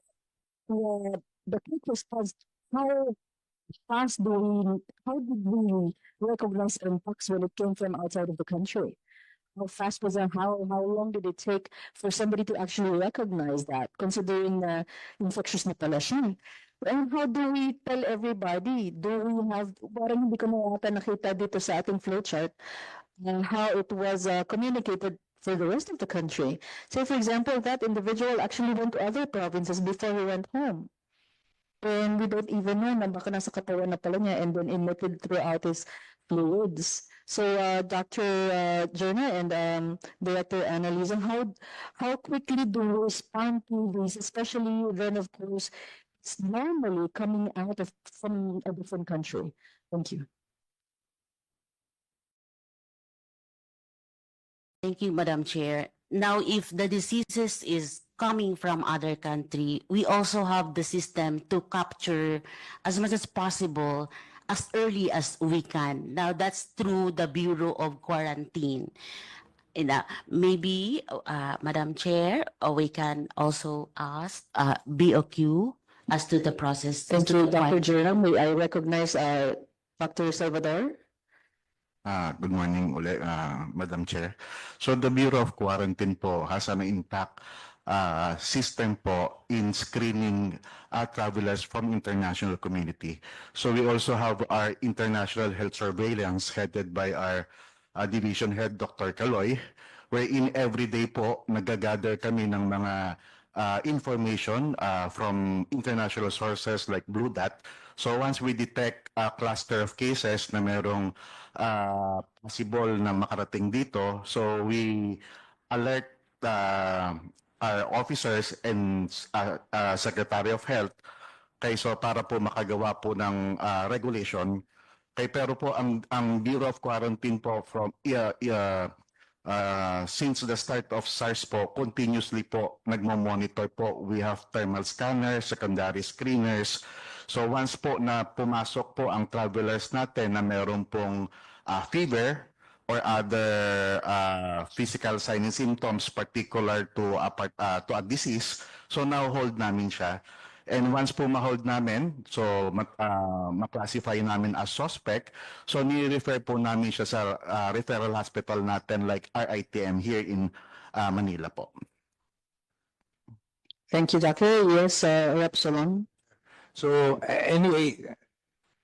focus was how fast how did we recognize impacts when it came from outside of the country? How fast was that? How long did it take for somebody to actually recognize that, considering na infectious na pala siya? And how do we tell everybody? Do we have, parang hindi ko na ata nakita dito sa ating flowchart, how it was communicated for the rest of the country. So for example, that individual actually went to other provinces before he went home. And we don't even know na baka nasa katawan na pala niya and then emitted throughout his fluids. So Dr. Jerna and Director Annalisa, how quickly do we respond to this, especially then of course it's normally coming out from a different country? Thank you. Thank you, Madam Chair. Now, if the diseases is coming from other country, we also have the system to capture as much as possible as early as we can. Now, that's through the Bureau of Quarantine. And maybe, Madam Chair, we can also ask BOQ as to the process. Thank you, Dr. Jerna. May I recognize Dr. Salvador? Good morning uli, Madam Chair. So the Bureau of Quarantine po has an intact system po in screening travelers from international community. So we also have our international health surveillance headed by our division head, Dr. Caloy, wherein every day po nagagather kami ng mga information from international sources like Blue Dot. So once we detect a cluster of cases na merong possible na makarating dito, so we alert our officers and Secretary of Health so para po makagawa po ng regulation. Pero po ang Bureau of Quarantine po from since the start of SARS po, continuously po nagmo-monitor po. We have thermal scanners, secondary screeners. So once po na pumasok po ang travelers natin na meron pong fever or other physical signs and symptoms particular to a disease, so now hold namin siya. And once po ma-hold namin, so ma-classify namin as suspect, so ni-refer po namin siya sa referral hospital natin like RITM here in Manila po. Thank you, Doctor. Yes, Rep. Solon. So anyway,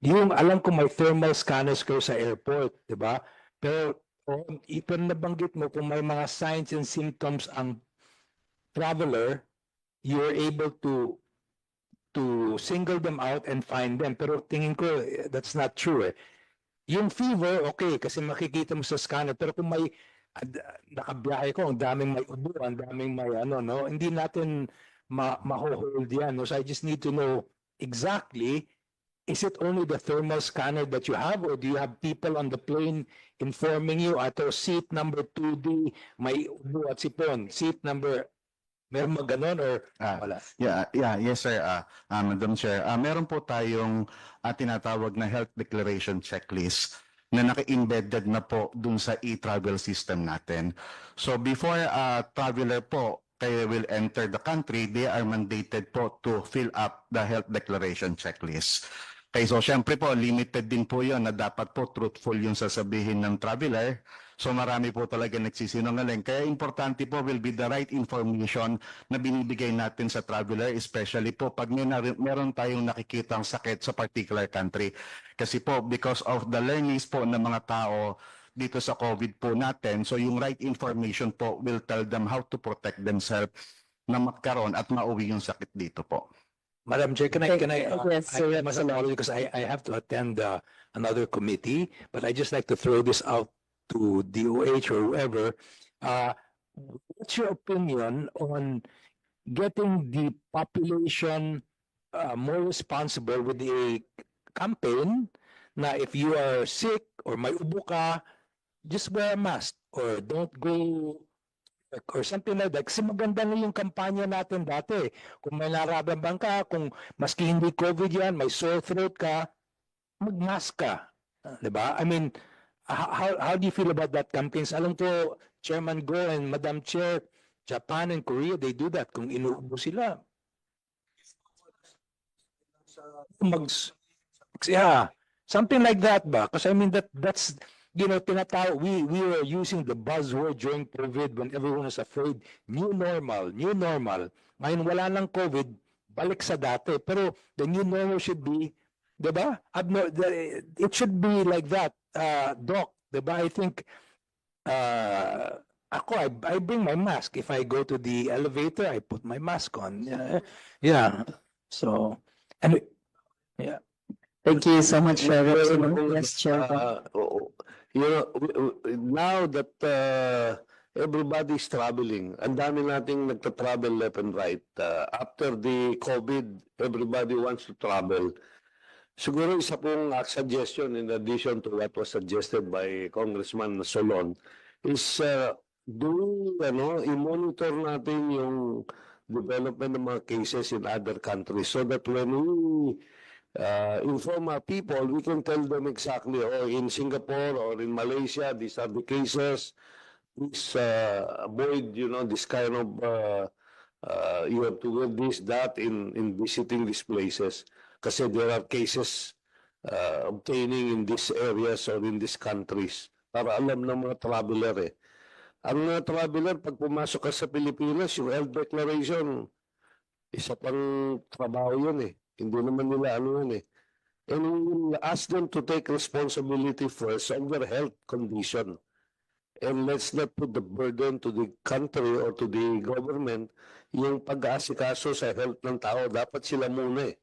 yung alam ko may thermal scanners kayo sa airport, di ba? Pero ipon nabanggit mo kung may mga signs and symptoms ang traveler, you're able to single them out and find them. Pero tingin ko, that's not true eh. Yung fever, okay, kasi makikita mo sa scanner. Pero kung may, nakabiyahe ko, ang daming may ubo, ang daming may no? Hindi natin ma-hold yan. No? So I just need to know exactly, is it only the thermal scanner that you have, or do you have people on the plane informing you, ato seat number 2D, may ubo at sipon, seat number, meron mga ganon or wala? Yes sir, Madam Chair. Meron po tayong tinatawag na health declaration checklist na naka-embedded na po dun sa e-travel system natin. So before traveler po they will enter the country, they are mandated po to fill up the health declaration checklist. Okay, so syempre po, limited din po yun na dapat po truthful yung sasabihin ng traveler. So marami po talaga nagsisinungaling. Kaya importante po will be the right information na binibigay natin sa traveler, especially po pag meron tayong nakikitang sakit sa particular country. Kasi po, because of the learnings po ng mga tao dito sa COVID po natin, so yung right information po will tell them how to protect themselves na magkaroon at mauwi yung sakit dito po. Madam Chair, Yes, I must apologize because I have to attend another committee, but I just like to throw this out to DOH or whoever. What's your opinion on getting the population more responsible with a campaign na if you are sick or may ubo ka, just wear a mask or don't go or something like that. Kasi maganda na yung kampanya natin dati. Kung may nararamdaman ka, kung maski hindi COVID yan, may sore throat ka, mag-mask ka. Diba? I mean, how do you feel about that campaigns? Alam ko, Chairman Go and Madam Chair, Japan and Korea, they do that. Kung inuubo sila. Yeah, something like that ba? Because I mean, that's you know, we were using the buzzword during COVID when everyone was afraid, new normal, new normal. Ngayon wala nang COVID, balik sa dati. Pero the new normal should be, diba? It should be like that, Doc, diba? I think, I bring my mask. If I go to the elevator, I put my mask on. Yeah. So, and yeah. Thank you so much, Representative. Yes, Chair. You know, now that everybody's traveling, ang dami nating nagta-travel left and right. After the COVID, everybody wants to travel. Siguro isa pong suggestion in addition to what was suggested by Congressman Solon is i-monitor natin yung development ng mga cases in other countries so that when we inform our people, we can tell them exactly, in Singapore or in Malaysia, these are the cases. Please avoid, this kind of, you have to wear this, that in visiting these places. Kasi there are cases obtaining in these areas or in these countries. Para alam ng mga traveler eh. Ang mga traveler, pag pumasok ka sa Pilipinas, yung health declaration, isa pang trabaho yun eh. Hindi naman nila yun eh. And we will ask them to take responsibility first on their health condition. And let's not put the burden to the country or to the government yung pag-aasikaso sa health ng tao. Dapat sila muna eh.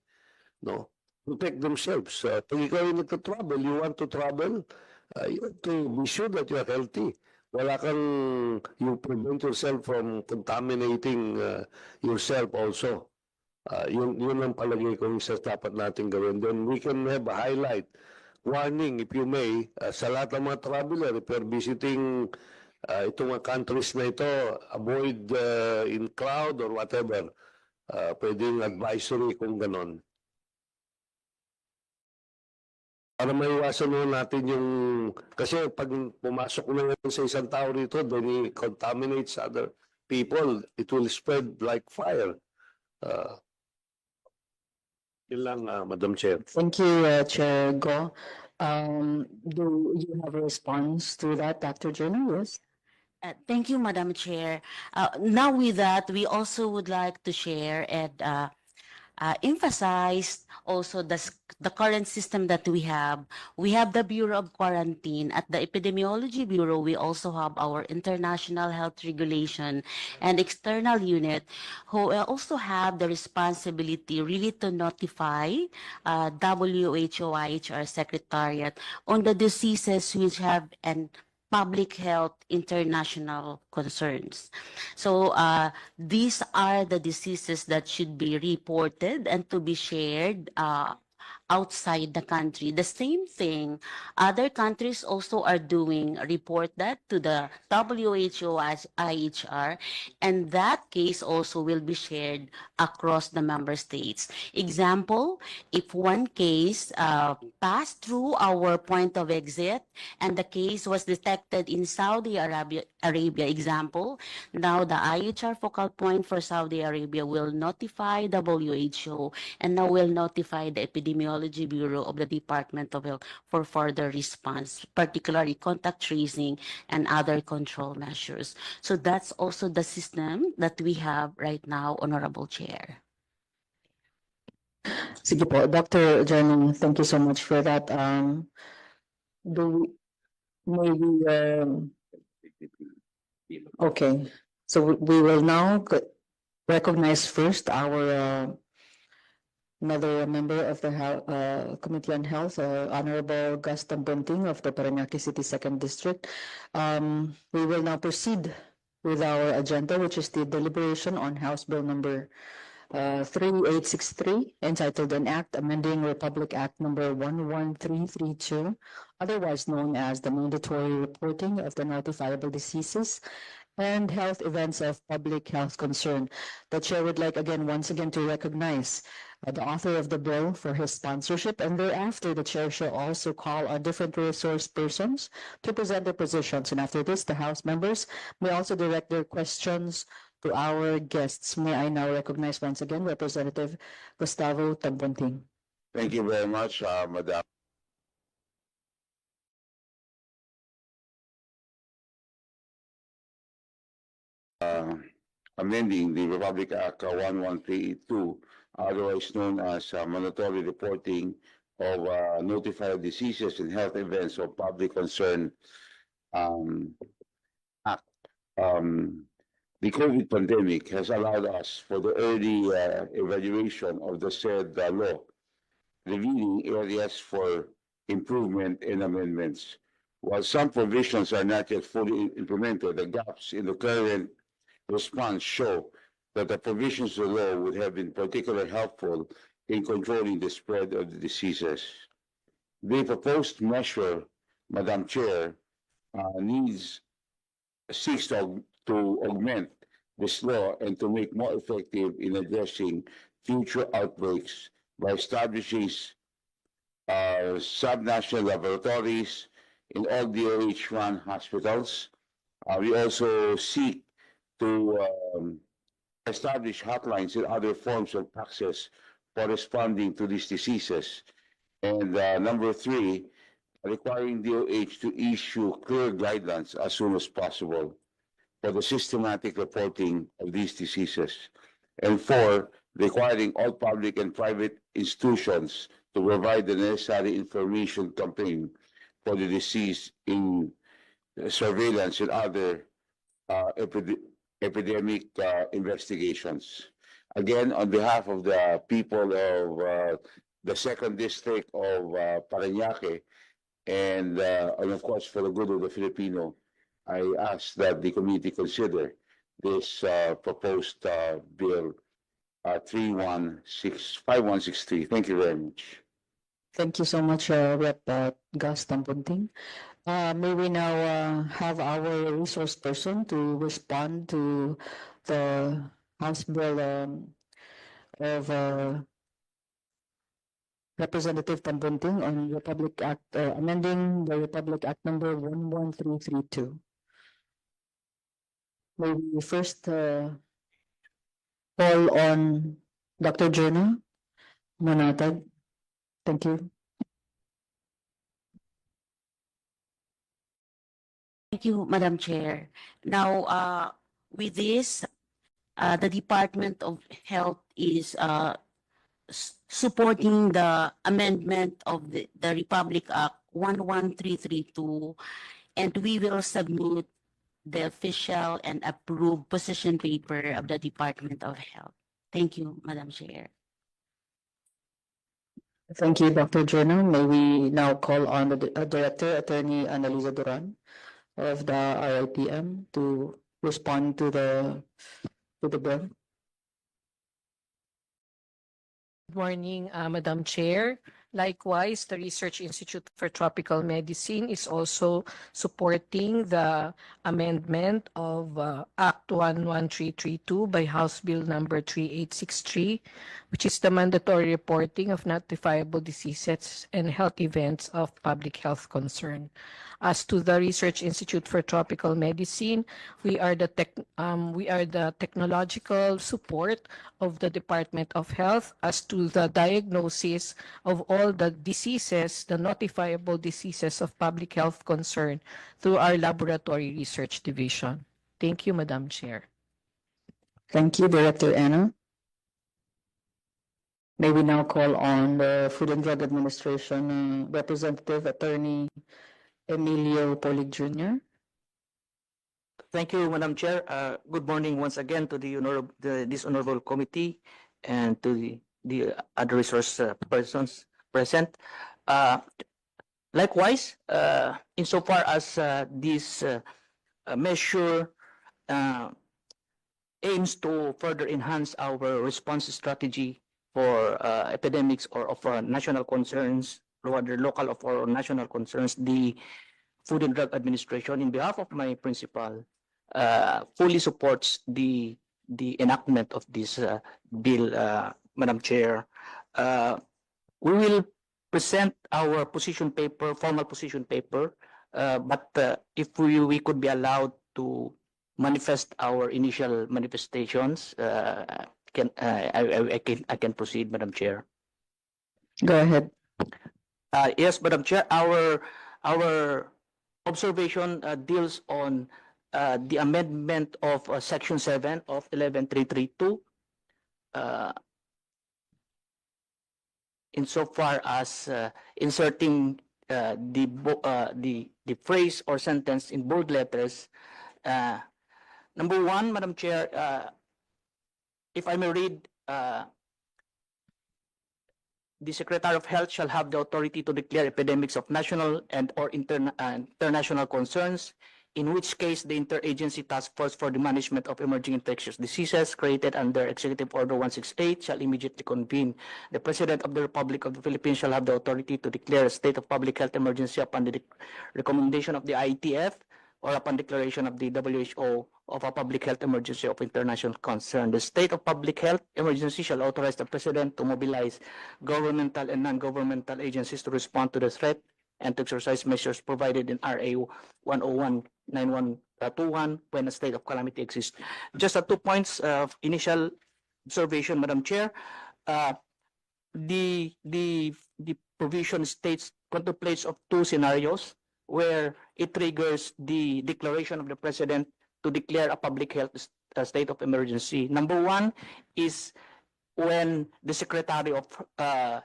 No? Protect themselves. Pag ikaw yung nagtatravel, you want to travel, you have to be sure that you are healthy. Wala kang, you prevent yourself from contaminating yourself also. Yun ang palagay ko isa dapat natin gawin. Then we can have a highlight warning, if you may, sa lahat ng mga traveler, if you're visiting itong mga countries na ito, avoid in crowd or whatever. Pwedeng advisory kung ganon. Para maiwasan mo natin yung, kasi pag pumasok na ngayon sa isang tao rito, then he contaminates other people, it will spread like fire. Yun lang, Madam Chair. Thank you, Chair Go. Do you have a response to that, Dr. Jenner? Yes. Thank you, Madam Chair. Now with that, we also would like to share and emphasize also the current system that we have. We have the Bureau of Quarantine. At the Epidemiology Bureau, we also have our International Health Regulation and External Unit, who also have the responsibility really to notify WHO IHR Secretariat on the diseases which have an public health international concerns. So these are the diseases that should be reported and to be shared outside the country. The same thing, other countries also are doing, report that to the WHO as IHR, and that case also will be shared across the member states. Example, if one case passed through our point of exit and the case was detected in Saudi Arabia, example, now the IHR focal point for Saudi Arabia will notify WHO and now will notify the epidemiology Epidemiology Bureau of the Department of Health for further response, particularly contact tracing and other control measures. So that's also the system that we have right now, Honorable Chair. Sige po, Dr. Jenny, thank you so much for that. Do we, may we, okay, so we will now recognize first our another member of the Committee on Health, Honorable Gaston Bunting of the Parañaque City Second District. We will now proceed with our agenda, which is the deliberation on House Bill number 3863, entitled An Act Amending Republic Act number 11332, otherwise known as the Mandatory Reporting of the Notifiable Diseases and Health Events of Public Health Concern. The chair would like once again to recognize the author of the bill for his sponsorship, and thereafter the chair shall also call on different resource persons to present their positions. And after this, the House members may also direct their questions to our guests. May I now recognize once again Representative Gustavo Tambunting. Thank you very much, Madam. Amending the Republic Act 11382, otherwise known as mandatory reporting of notified diseases and health events of public concern Act. The COVID pandemic has allowed us for the early evaluation of the said law, revealing areas for improvement and amendments. While some provisions are not yet fully implemented, the gaps in the current response show that the provisions of the law would have been particularly helpful in controlling the spread of the diseases. The proposed measure, Madam Chair, seeks to augment this law and to make more effective in addressing future outbreaks by establishing subnational laboratories in all DOH-run hospitals. We also seek to establish hotlines and other forms of access corresponding to these diseases. And number three, requiring DOH to issue clear guidelines as soon as possible for the systematic reporting of these diseases. And four, requiring all public and private institutions to provide the necessary information campaign for the disease in surveillance and other epidemic investigations. Again, on behalf of the people of the second district of Parañaque, and of course for the good of the Filipino, I ask that the committee consider this proposed bill 5163. Thank you very much. Thank you so much, Rep. Gus Tambunting. May we now have our resource person to respond to the House Bill of Representative Tambunting on Republic Act, amending the Republic Act number 11332. May we first call on Dr. Jonah Monatag. Thank you. Thank you, Madam Chair. Now, with this, the Department of Health is supporting the amendment of the Republic Act 11332, and we will submit the official and approved position paper of the Department of Health. Thank you, Madam Chair. Thank you, Dr. Jonah. May we now call on the Director, Attorney Annalisa Duran of the RIPM to respond to the bill. Good morning, Madam Chair. Likewise, the Research Institute for Tropical Medicine is also supporting the amendment of Act 11332 by House Bill number 3863, which is the mandatory reporting of notifiable diseases and health events of public health concern. As to the Research Institute for Tropical Medicine, we are the technological support of the Department of Health as to the diagnosis of all all the diseases, the notifiable diseases of public health concern through our laboratory research division. Thank you, Madam Chair. Thank you, Director Anna. May we now call on the Food and Drug Administration Representative Attorney Emilio Polig Jr. Thank you, Madam Chair. Good morning once again to this honorable committee and to the other resource persons present. Likewise, insofar as this measure aims to further enhance our response strategy for epidemics or of national concerns, rather local or national concerns, the Food and Drug Administration, in behalf of my principal, fully supports the enactment of this bill, Madam Chair. We will present our position paper, formal position paper, but if we could be allowed to manifest our initial manifestations, I can proceed, Madam Chair. Go ahead. Yes, Madam Chair, our observation deals on the amendment of Section 7 of 11332, insofar as inserting the phrase or sentence in bold letters. Number one, Madam Chair, if I may read, the Secretary of Health shall have the authority to declare epidemics of national and or international concerns, in which case the Interagency Task Force for the Management of Emerging Infectious Diseases, created under Executive Order 168, shall immediately convene. The President of the Republic of the Philippines shall have the authority to declare a state of public health emergency upon the recommendation of the IETF or upon declaration of the WHO of a public health emergency of international concern. The state of public health emergency shall authorize the President to mobilize governmental and non-governmental agencies to respond to the threat and to exercise measures provided in RA 101-9121 when a state of calamity exists. Just 2 points of initial observation, Madam Chair. The provision states, contemplates of 2 scenarios where it triggers the declaration of the President to declare a public health state of emergency. Number 1 is when the Secretary of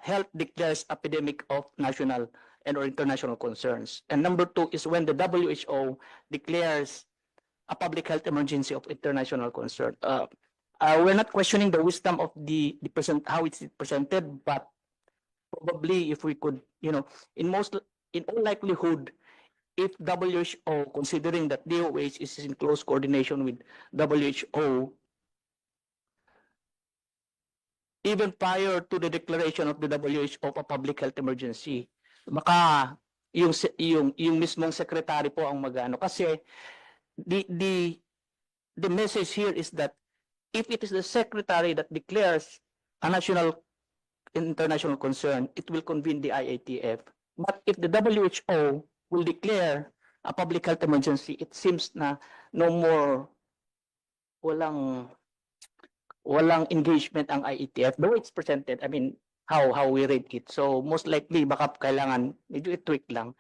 Health declares epidemic of national and or international concerns. And number 2 is when the WHO declares a public health emergency of international concern. We're not questioning the wisdom of the how it's presented, but probably if we could, in all likelihood, if WHO, considering that DOH is in close coordination with WHO, even prior to the declaration of the WHO of a public health emergency, maka yung mismong secretary po ang magano, kasi the message here is that if it is the secretary that declares a national international concern, it will convene the IATF. But if the WHO will declare a public health emergency, it seems na no more, walang engagement ang IATF, though it's presented, I mean, how we read it. So most likely, baka kailangan, medyo i-tweak lang.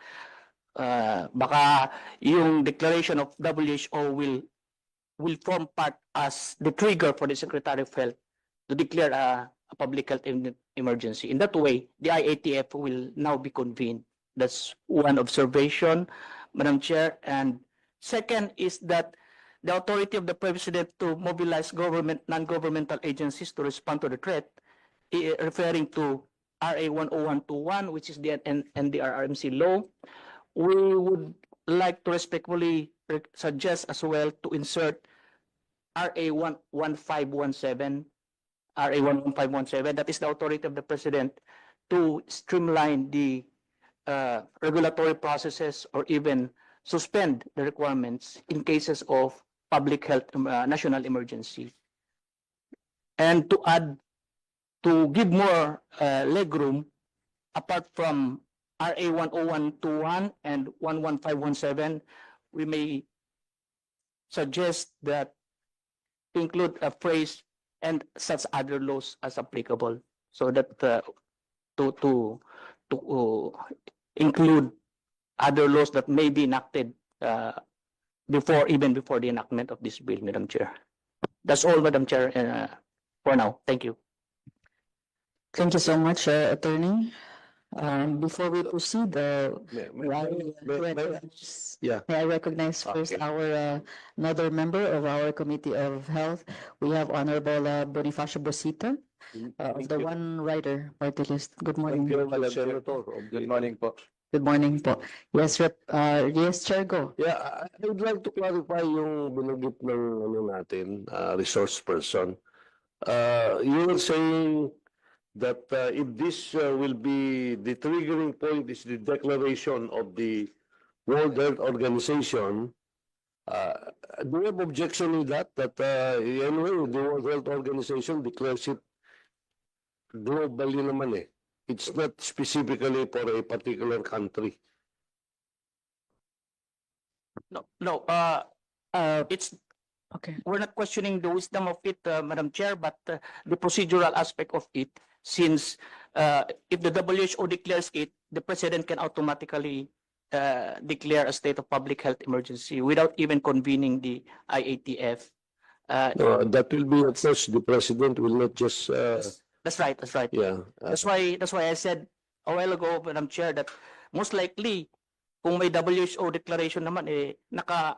Baka yung declaration of WHO will form part as the trigger for the Secretary of Health to declare a public health emergency. In that way, the IATF will now be convened. That's one observation, Madam Chair. And second is that the authority of the President to mobilize government, non-governmental agencies to respond to the threat, referring to RA 10121, which is the NDRRMC law, we would like to respectfully suggest as well to insert RA 11517, RA 11517, that is the authority of the President to streamline the regulatory processes or even suspend the requirements in cases of public health national emergency. And to add, to give more legroom, apart from RA 10121 and 11517, we may suggest that to include a phrase "and such other laws as applicable," so that to to include other laws that may be enacted even before the enactment of this bill, Madam Chair. That's all, Madam Chair, for now. Thank you. Thank you so much, Attorney. Before we proceed, Yeah. may I recognize first our another member of our Committee of Health. We have Honorable Bonifacio Bosita, of the One Rider Party List. Good morning. Good morning po. Good morning po. Yes, yes, Chair, go. Yeah, I would like to clarify yung binanggit ng natin, resource person. You were saying that if this will be the triggering point is the declaration of the World Health Organization. Do you have objection with that? That anyway, the World Health Organization declares it globally naman eh. It's not specifically for a particular country. No, it's Okay. we're not questioning the wisdom of it, Madam Chair, but the procedural aspect of it, since if the WHO declares it, the President can automatically declare a state of public health emergency without even convening the IATF. That will be, of course, the President will not just, That's right, that's right. yeah. That's why I said a while ago, Madam Chair, that most likely, kung may WHO declaration naman,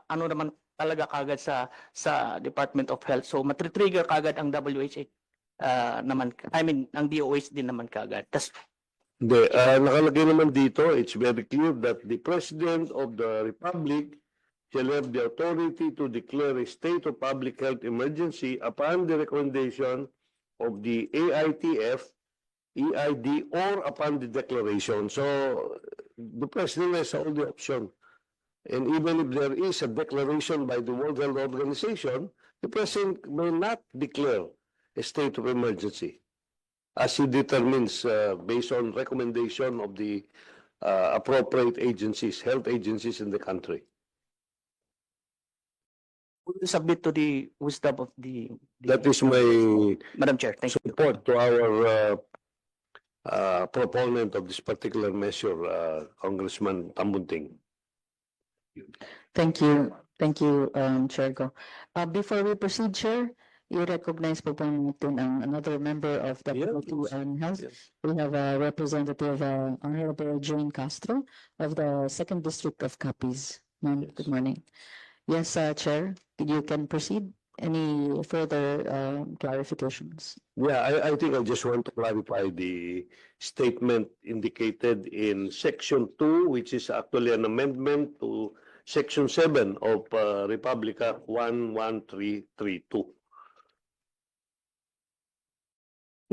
ano naman talaga kagad sa Department of Health. So matritrigger kagad ang WHO naman, I mean, ang DOH din naman kagad. Hindi, nakalagay naman dito, it's very clear that the President of the Republic shall have the authority to declare a state of public health emergency upon the recommendation of the AITF, EID, or upon the declaration. So the President has all the option. And even if there is a declaration by the World Health Organization, the President may not declare a state of emergency as he determines based on recommendation of the appropriate agencies, health agencies in the country. We will submit to the wisdom of the That is my Madam Chair. Thank you. support to our proponent of this particular measure, Congressman Tambunting. Thank you. Thank you, Chair Go. Before we proceed, Chair, i-recognize po natin ang another member of the Committee on Health. Yes. We have a representative, Honorable Jane Castro of the 2nd District of Capiz. Ma'am, good morning. Yes, Chair, you can proceed. Any further clarifications? Yeah, I think I just want to clarify the statement indicated in Section 2, which is actually an amendment to Section 7 of Republica 11332.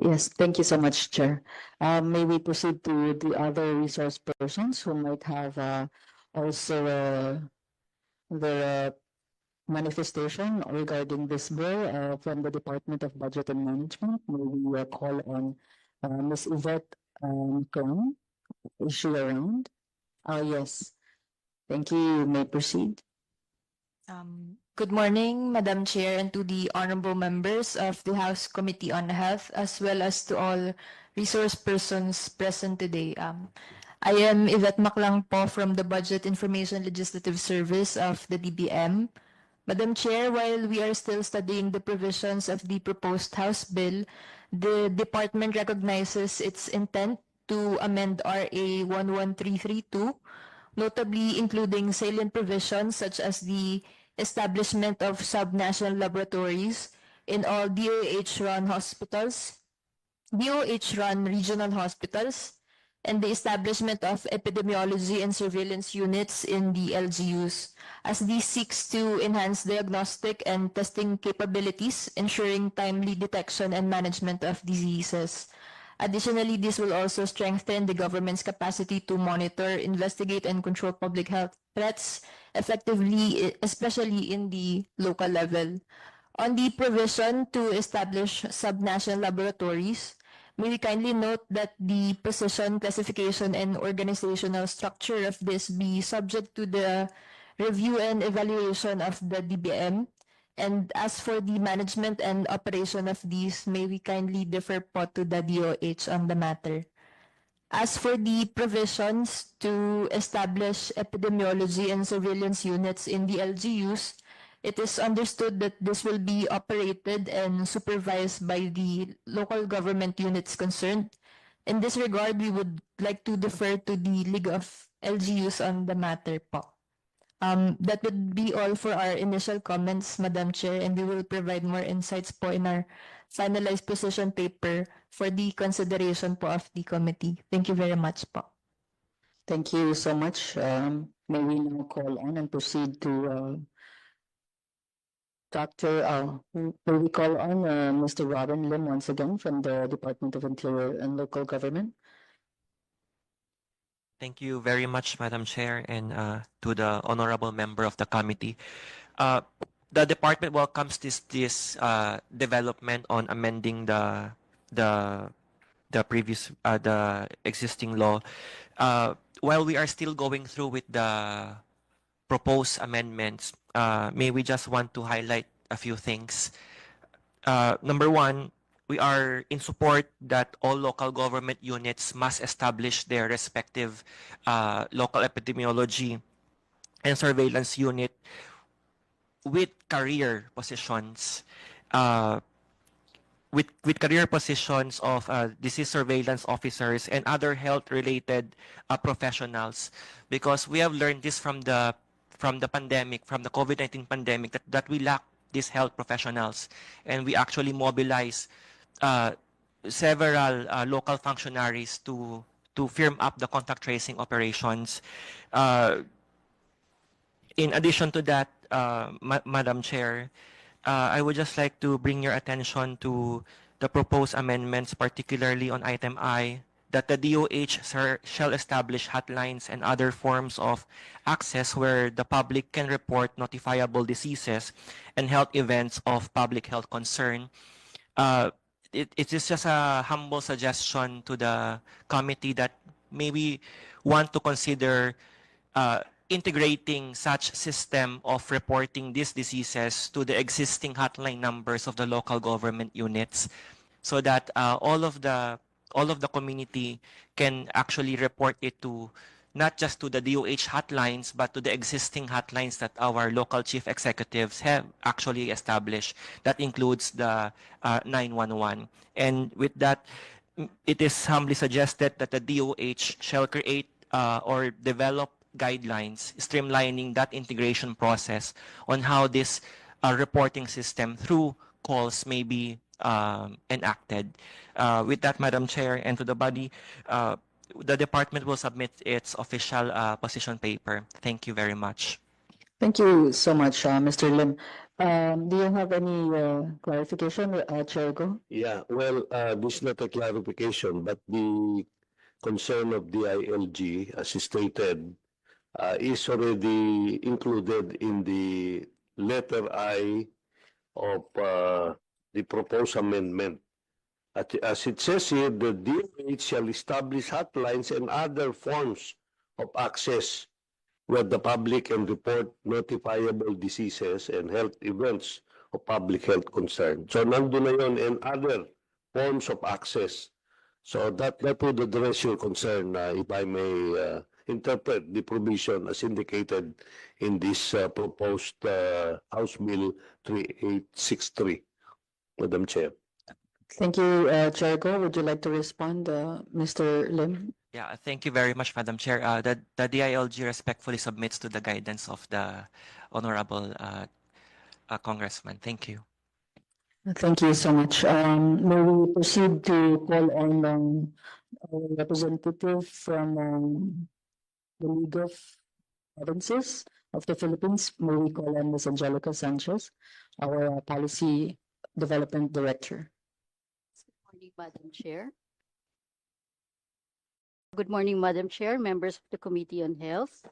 Yes, thank you so much, Chair. May we proceed to the other resource persons who might have also their manifestation regarding this bill from the Department of Budget and Management. May we call on Ms. Yvette Kong. Is she around? Yes. Thank you. You may proceed. Good morning, Madam Chair, and to the honorable members of the House Committee on Health, as well as to all resource persons present today. I am Yvette Maclang po from the Budget Information Legislative Service of the DBM. Madam Chair, while we are still studying the provisions of the proposed House bill, the department recognizes its intent to amend RA 11332, notably including salient provisions such as the establishment of subnational laboratories in all DOH-run hospitals, DOH-run regional hospitals, and the establishment of epidemiology and surveillance units in the LGUs, as this seeks to enhance diagnostic and testing capabilities, ensuring timely detection and management of diseases. Additionally, this will also strengthen the government's capacity to monitor, investigate, and control public health threats effectively, especially in the local level. On the provision to establish subnational laboratories, may we kindly note that the position, classification, and organizational structure of this be subject to the review and evaluation of the DBM. And as for the management and operation of these, may we kindly defer po to the DOH on the matter. As for the provisions to establish epidemiology and surveillance units in the LGUs, it is understood that this will be operated and supervised by the local government units concerned. In this regard, we would like to defer to the League of LGUs on the matter po. That would be all for our initial comments, Madam Chair, and we will provide more insights po in our finalized position paper for the consideration po of the committee. Thank you very much po. Thank you so much. May we now call on and proceed to may we call on Mr. Robin Lim once again from the Department of Interior and Local Government. Thank you very much, Madam Chair, and to the honorable member of the committee. The department welcomes this development on amending the previous the existing law. While we are still going through with the proposed amendments, may we just want to highlight a few things. Number one, we are in support that all local government units must establish their respective local epidemiology and surveillance unit with career positions. With career positions of disease surveillance officers and other health-related professionals, because we have learned this from the pandemic, from the COVID-19 pandemic, that we lack these health professionals, and we actually mobilize several local functionaries to firm up the contact tracing operations. In addition to that, Madam Chair, I would just like to bring your attention to the proposed amendments, particularly on item I, that the DOH shall establish hotlines and other forms of access where the public can report notifiable diseases and health events of public health concern. It is just a humble suggestion to the committee that maybe want to consider integrating such system of reporting these diseases to the existing hotline numbers of the local government units, so that all of the community can actually report it to not just to the DOH hotlines, but to the existing hotlines that our local chief executives have actually established. That includes the 911. And with that, it is humbly suggested that the DOH shall create or develop guidelines streamlining that integration process on how this reporting system through calls may be enacted. With that, Madam Chair, and to the body, the department will submit its official position paper. Thank you very much. Thank you so much, Mr. Lim. Do you have any clarification, Chair Go? Yeah, well, this is not a clarification, but the concern of the ILG, as stated, is already included in the letter I of the proposed amendment. As it says here, the DOH shall establish hotlines and other forms of access where the public can report notifiable diseases and health events of public health concern. So nandun na yun, and other forms of access. So that would address your concern, if I may interpret the provision as indicated in this proposed House Bill 3863, Madam Chair. Thank you, Chair Go. Would you like to respond, Mr. Lim? Yeah, thank you very much, Madam Chair. The DILG respectfully submits to the guidance of the Honorable Congressman. Thank you. Thank you so much. May we proceed to call on our representative from the League of Provinces of the Philippines. May we call on Ms. Angelica Sanchez, our Policy Development Director. Good morning, Madam Chair. Good morning, Madam Chair, members of the Committee on Health.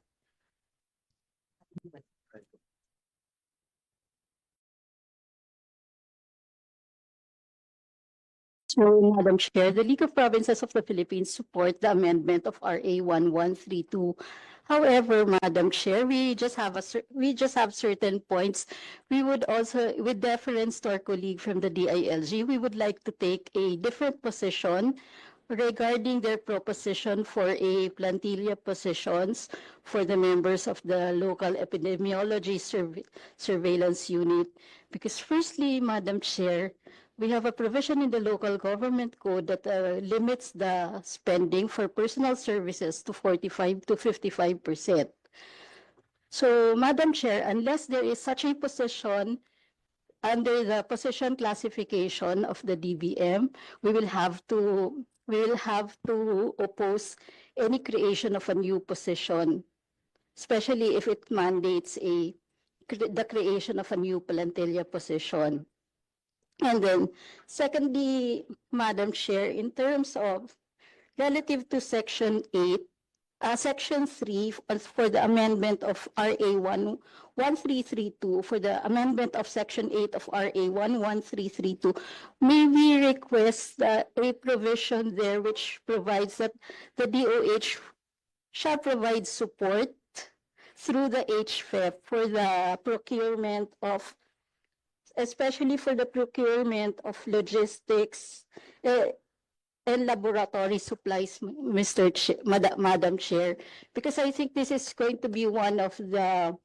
So, Madam Chair, the League of Provinces of the Philippines support the amendment of RA 1132. However, Madam Chair, we just have certain points. We would also, with deference to our colleague from the DILG, we would like to take a different position regarding their proposition for a plantilla positions for the members of the local epidemiology surveillance unit. Because firstly, Madam Chair, we have a provision in the local government code that limits the spending for personal services to 45 to 55%. So, Madam Chair, unless there is such a position under the position classification of the DBM, we will have to oppose any creation of a new position, especially if it mandates the creation of a new plantilla position. And then, secondly, Madam Chair, in terms of relative to Section 8, Section 3 for the amendment of RA 1332, for the amendment of Section 8 of RA 11332, may we request a provision there which provides that the DOH shall provide support through the HFEP for the procurement of, especially for the procurement of logistics and laboratory supplies, Madam Chair, because I think this is going to be one of the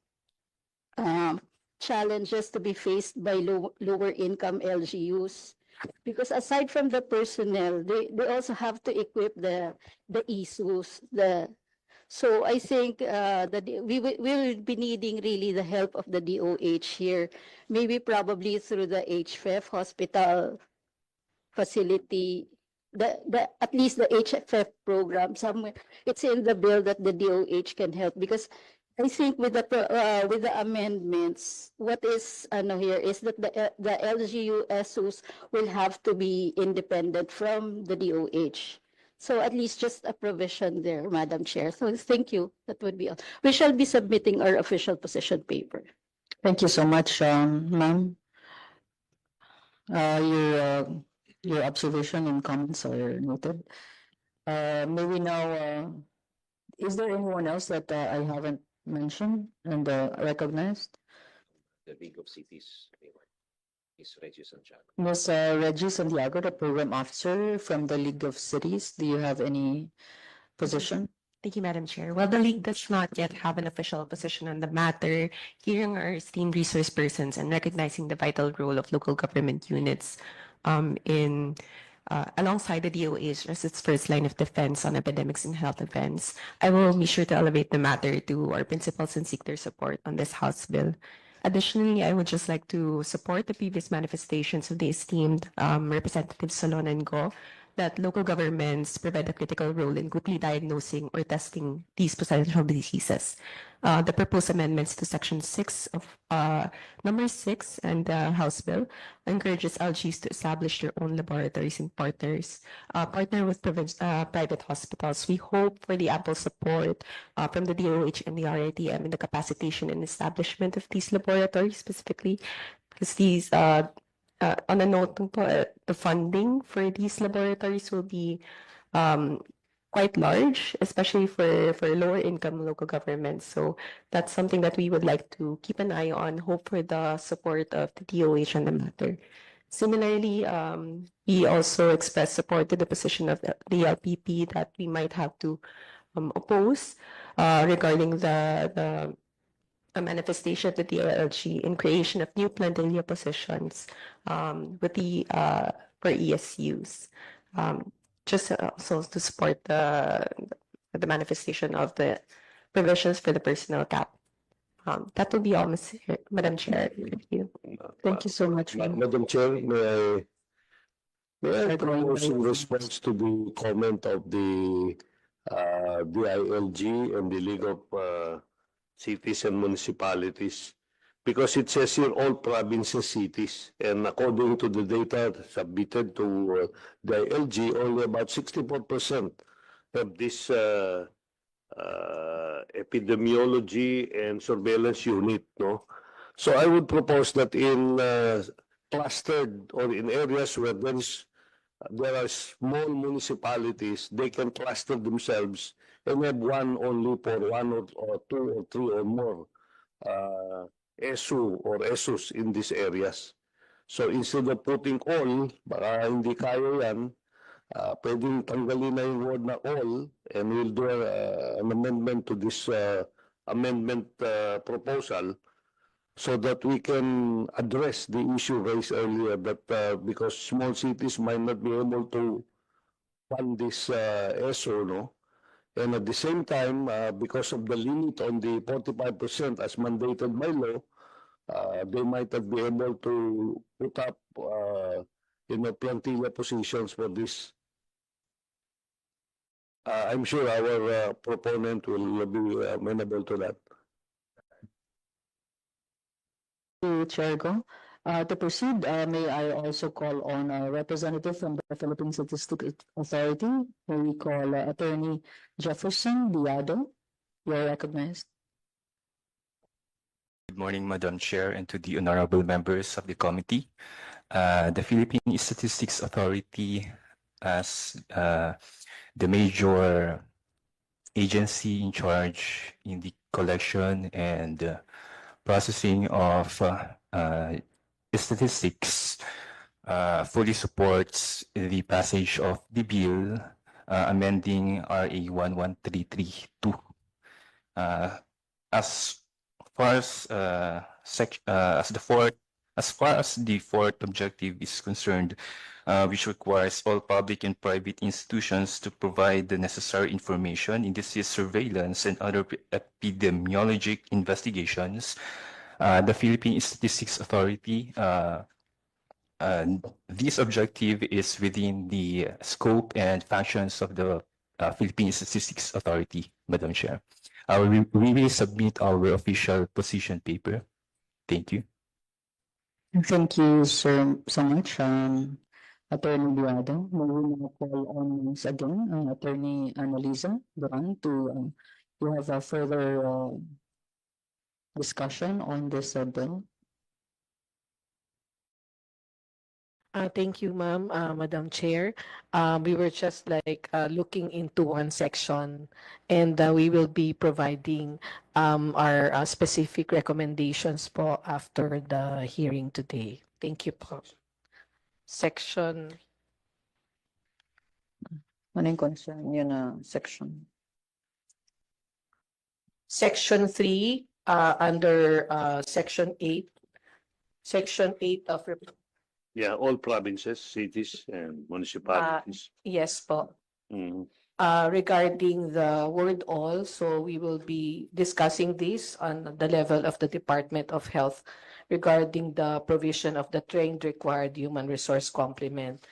challenges to be faced by lower income LGUs. Because aside from the personnel, they also have to equip the ISUs. So I think we will be needing really the help of the DOH here, maybe probably through the HFEF hospital facility, at least the HFF program somewhere. It's in the bill that the DOH can help, because I think with the amendments, what is here is that the LGU SUs will have to be independent from the DOH. So at least just a provision there, Madam Chair. So thank you. That would be all. We shall be submitting our official position paper. Thank you so much, ma'am. Your observation and comments are noted. May we now, is there anyone else that I haven't mentioned and recognized? The League of Cities, Ms. Reggie Santiago. Ms. Reggie Santiago, the program officer from the League of Cities, do you have any position? Thank you, Madam Chair. While the League does not yet have an official position on the matter, hearing our esteemed resource persons and recognizing the vital role of local government units alongside the DOH as its first line of defense on epidemics and health events, I will be sure to elevate the matter to our principals and seek their support on this House bill. Additionally, I would just like to support the previous manifestations of the esteemed Representatives Solon and Go that local governments provide a critical role in quickly diagnosing or testing these potential diseases. The proposed amendments to Section 6 of Number 6 and the House Bill encourages LGs to establish their own laboratories and partner with private hospitals. We hope for the ample support from the DOH and the RITM in the capacitation and establishment of these laboratories specifically, because these on a note, the funding for these laboratories will be quite large, especially for lower income local governments. So that's something that we would like to keep an eye on, hope for the support of the DOH on the matter. Similarly, we also express support to the position of the LPP that we might have to oppose regarding the manifestation of the DLG in creation of new plantilla positions with the for ESUs. Just also to support the manifestation of the provisions for the personnel cap. That will be all, Madam Chair. Thank you. Thank you so much, Madam Chair, may I propose in response to the comment of the DILG and the League of Cities and Municipalities, because it says here all provinces, cities, and according to the data submitted to the LG, only about 64% of this epidemiology and surveillance unit, no? So I would propose that in clustered or in areas where there are small municipalities, they can cluster themselves and have one only for one or two or three or more ESU or ESUs in these areas. So instead of putting all, baka hindi kaya yan, pwedeng tanggalin na yung word na all, and we'll do an amendment to this amendment proposal so that we can address the issue raised earlier that because small cities might not be able to fund this ESO, no? And at the same time, because of the limit on the 45% as mandated by law, they might not be able to put up, plantilla positions for this. I'm sure our proponent will be amenable to that. To Chair Go. To proceed, may I also call on a representative from the Philippine Statistics Authority, who we call Attorney Jefferson Diado. You are recognized. Good morning, Madam Chair, and to the honorable members of the committee. The Philippine Statistics Authority, as the major agency in charge in the collection and processing of statistics, fully supports the passage of the bill amending RA 11332. As far as the fourth objective is concerned, which requires all public and private institutions to provide the necessary information in disease surveillance and other epidemiologic investigations, the Philippine Statistics Authority, this objective is within the scope and functions of the Philippine Statistics Authority, Madam Chair. We will submit our official position paper. Thank you. Thank you, sir, so much, Attorney Diado. May we now call on once again Attorney Annalisa Duran to have a further discussion on this bill. Thank you, ma'am, Madam Chair. We were just looking into one section, and we will be providing our specific recommendations po after the hearing today. Thank you po. Section. Ano yung concern yun na section? Section 3, under Section 8. Section 8 of Yeah, all provinces, cities, and municipalities. yes po. Mhm. Regarding the word all, so we will be discussing this on the level of the Department of Health regarding the provision of the trained required human resource complement,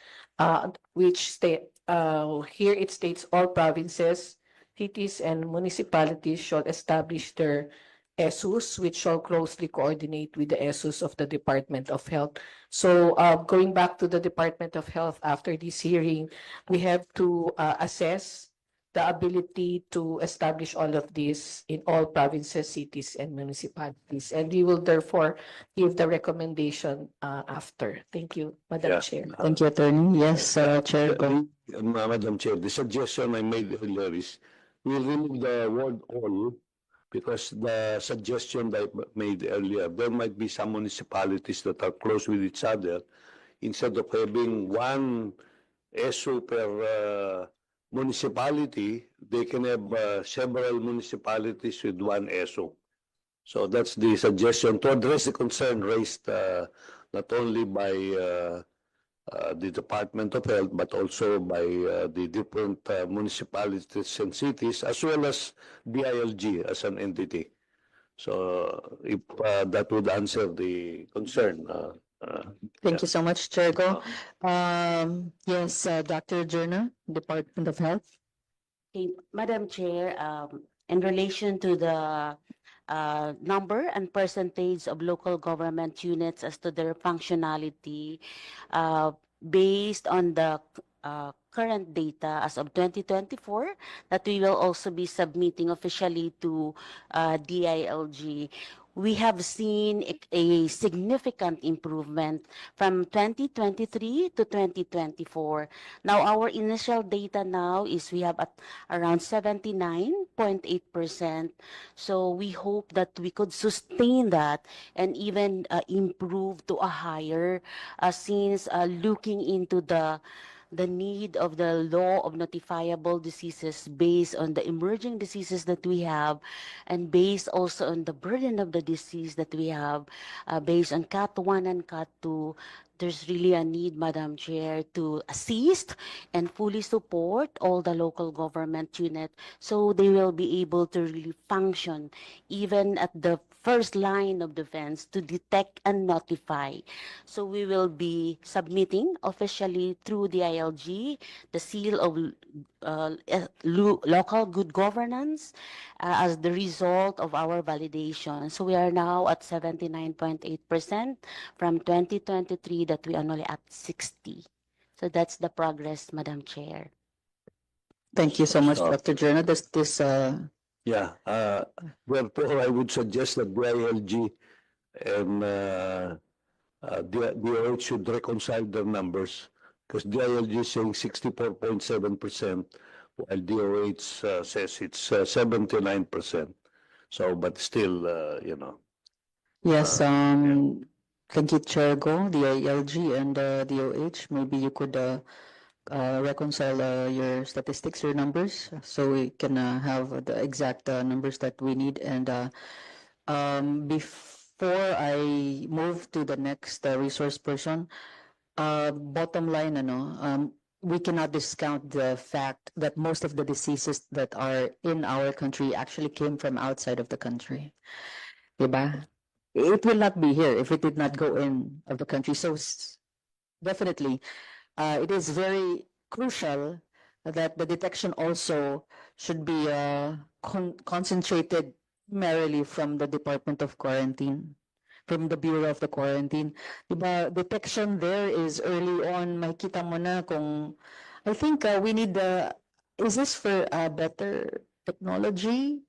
which here it states all provinces, cities, and municipalities shall establish their ESUs, which shall closely coordinate with the ESUs of the Department of Health. So going back to the Department of Health after this hearing, we have to assess the ability to establish all of this in all provinces, cities, and municipalities. And we will therefore give the recommendation after. Thank you, Madam Yeah. Chair. Thank you, Attorney. Yes, Chair. Go. Madam Chair, the suggestion I made earlier is we'll remove the word all because the suggestion that I made earlier, there might be some municipalities that are close with each other. Instead of having one ESO per municipality, they can have several municipalities with one ESO. So that's the suggestion to address the concern raised not only by the Department of Health, but also by the different municipalities and cities, as well as DILG as an entity. So if that would answer the concern. Thank you so much, Chair Go. Yes, Dr. Jurna, Department of Health. Okay, Madam Chair, in relation to the number and percentage of local government units as to their functionality, based on the current data as of 2024, that we will also be submitting officially to DILG. We have seen a significant improvement from 2023 to 2024. Now, our initial data now is we have at around 79.8%. So we hope that we could sustain that and even improve to a higher, since looking into the the need of the law of notifiable diseases based on the emerging diseases that we have, and based also on the burden of the disease that we have, based on Cat 1 and Cat 2, there's really a need, Madam Chair, to assist and fully support all the local government unit so they will be able to really function even at the first line of defense to detect and notify. So we will be submitting officially through the ILG the seal of local good governance as the result of our validation. So we are now at 79.8% from 2023 that we are only at 60. So that's the progress, Madam Chair. Thank you so much, So- Dr. Jerna. Yeah, therefore, I would suggest that the ILG and DOH should reconcile their numbers, because the ILG is saying 64.7%, while DOH says it's 79%. So, but still, Yes, thank you, Chair Go, the ILG and DOH. Maybe you could reconcile your statistics, your numbers, so we can have the exact numbers that we need. And before I move to the next resource person, bottom line, we cannot discount the fact that most of the diseases that are in our country actually came from outside of the country. Diba? It will not be here if it did not go in of the country. So definitely, it is very crucial that the detection also should be concentrated primarily from the Department of Quarantine, from the Bureau of the Quarantine. Diba, detection there is early on. Makita mo na kung, I think we need is this for better technology?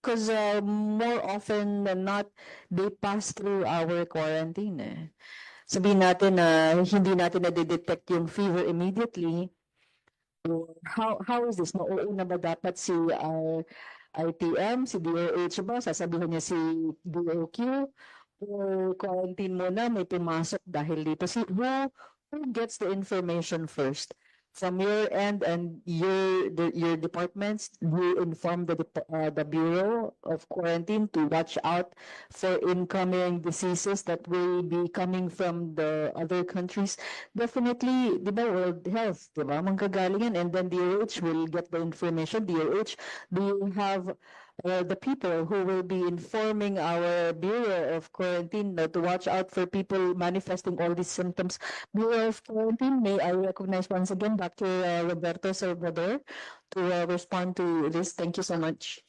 Because more often than not, they pass through our quarantine. Sabihin natin na hindi natin na-detect yung fever immediately. How is this? Mauuna ba dapat si RTM, si DOH ba? Sasabihin niya si DOQ? Or quarantine muna, may pumasok dahil dito. Who gets the information first? From your end and your departments, you inform the Bureau of Quarantine to watch out for incoming diseases that will be coming from the other countries. Definitely, di ba, World Health, di ba, manggagaling yan, and then DOH will get the information. DOH, do you have the people who will be informing our Bureau of Quarantine to watch out for people manifesting all these symptoms? Bureau of Quarantine, may I recognize once again Dr. Roberto Salvador to respond to this. Thank you so much.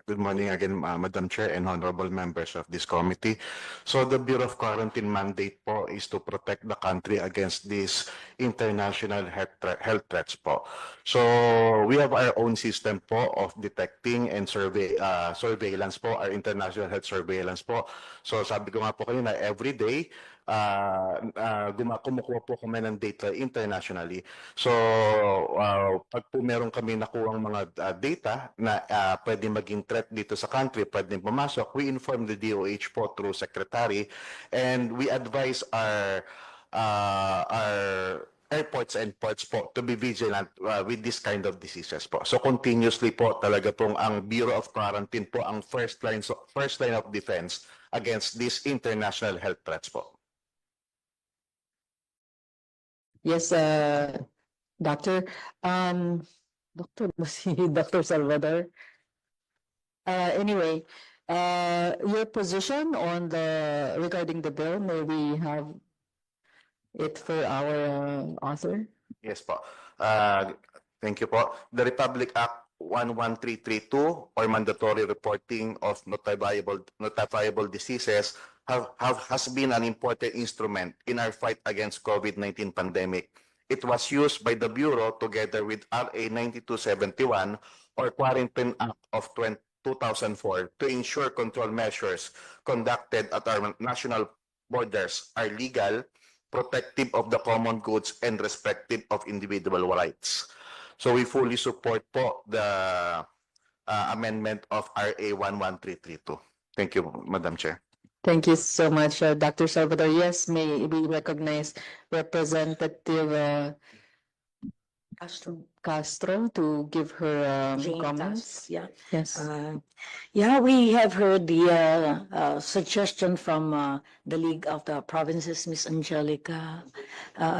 Good morning again, Madam Chair and honorable members of this committee. So the Bureau of Quarantine mandate po is to protect the country against these international health threats po. So we have our own system po of detecting and surveillance po, our international health surveillance po. So sabi ko nga po kanina, every day, kumukuha po kami ng data internationally. So pag po meron kami nakuhang mga data na pwede maging threat dito sa country, pwede pumasok, we inform the DOH po through secretary, and we advise our airports and ports po to be vigilant with this kind of diseases po. So continuously po talaga pong ang Bureau of Quarantine po ang first line of defense against these international health threats po. Yes, Doctor. Dr. Salvador. Anyway, your position on regarding the bill, may we have it for our author? Yes po. Thank you po. The Republic Act 11332 or mandatory reporting of notifiable diseases has been an important instrument in our fight against COVID-19 pandemic. It was used by the Bureau together with RA 9271 or Quarantine Act of 2004 to ensure control measures conducted at our national borders are legal, protective of the common goods, and respective of individual rights. So we fully support po the amendment of RA 11332. Thank you, Madam Chair. Thank you so much, Dr. Salvador. Yes, may we recognize Representative Castro to give her Jane comments. Castro, yeah. Yes. Yeah, we have heard the suggestion from the League of the Provinces, Miss Angelica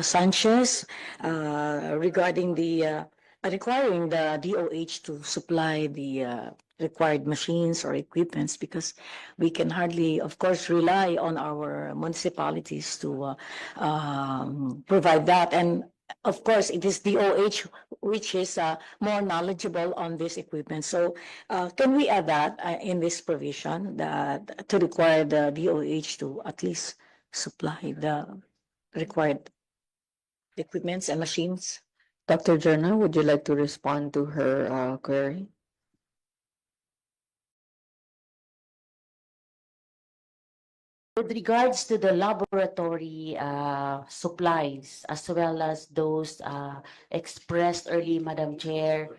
Sanchez, regarding the requiring the DOH to supply the required machines or equipments, because we can hardly, of course, rely on our municipalities to provide that. And of course, it is DOH which is more knowledgeable on this equipment. So can we add that in this provision, that to require the DOH to at least supply the required equipments and machines? Dr. Jerna, would you like to respond to her query? With regards to the laboratory supplies, as well as those expressed early, Madam Chair,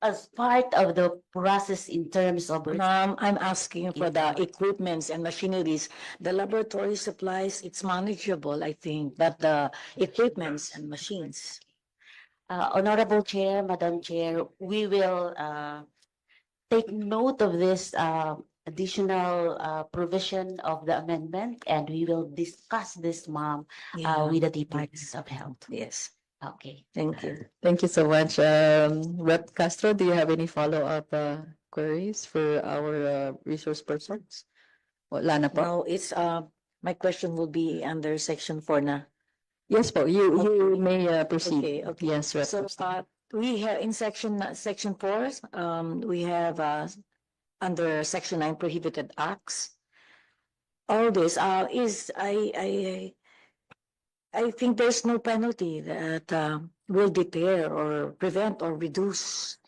as part of the process in terms of Ma'am, I'm asking for the equipments and machineries. The laboratory supplies, it's manageable, I think, but the equipments and machines. Honorable Chair, Madam Chair, we will take note of this additional provision of the amendment, and we will discuss this, ma'am, with the Department of Health. Yes. Okay. Thank you. Thank you so much. Rep Castro, do you have any follow-up queries for our resource persons? Wala na po. No, it's my question will be under section 4 na. Yes po, you may proceed. Okay, okay. Yes, Rep. So we have in section 4, we have under section 9 prohibited acts. All this is I think there's no penalty that will deter or prevent or reduce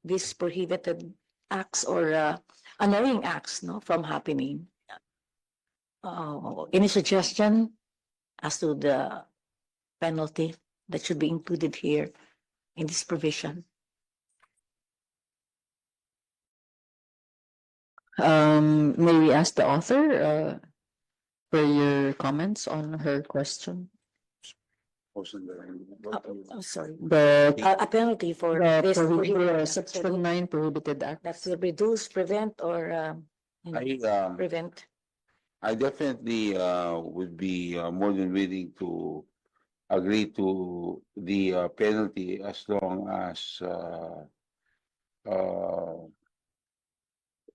these prohibited acts or annoying acts, no, from happening. Any suggestion as to the penalty that should be included here in this provision? May we ask the author for your comments on her question? Sorry. The A penalty for this section 9 prohibited act. that will reduce, prevent, or prevent. I definitely would be more than willing to agree to the penalty as long as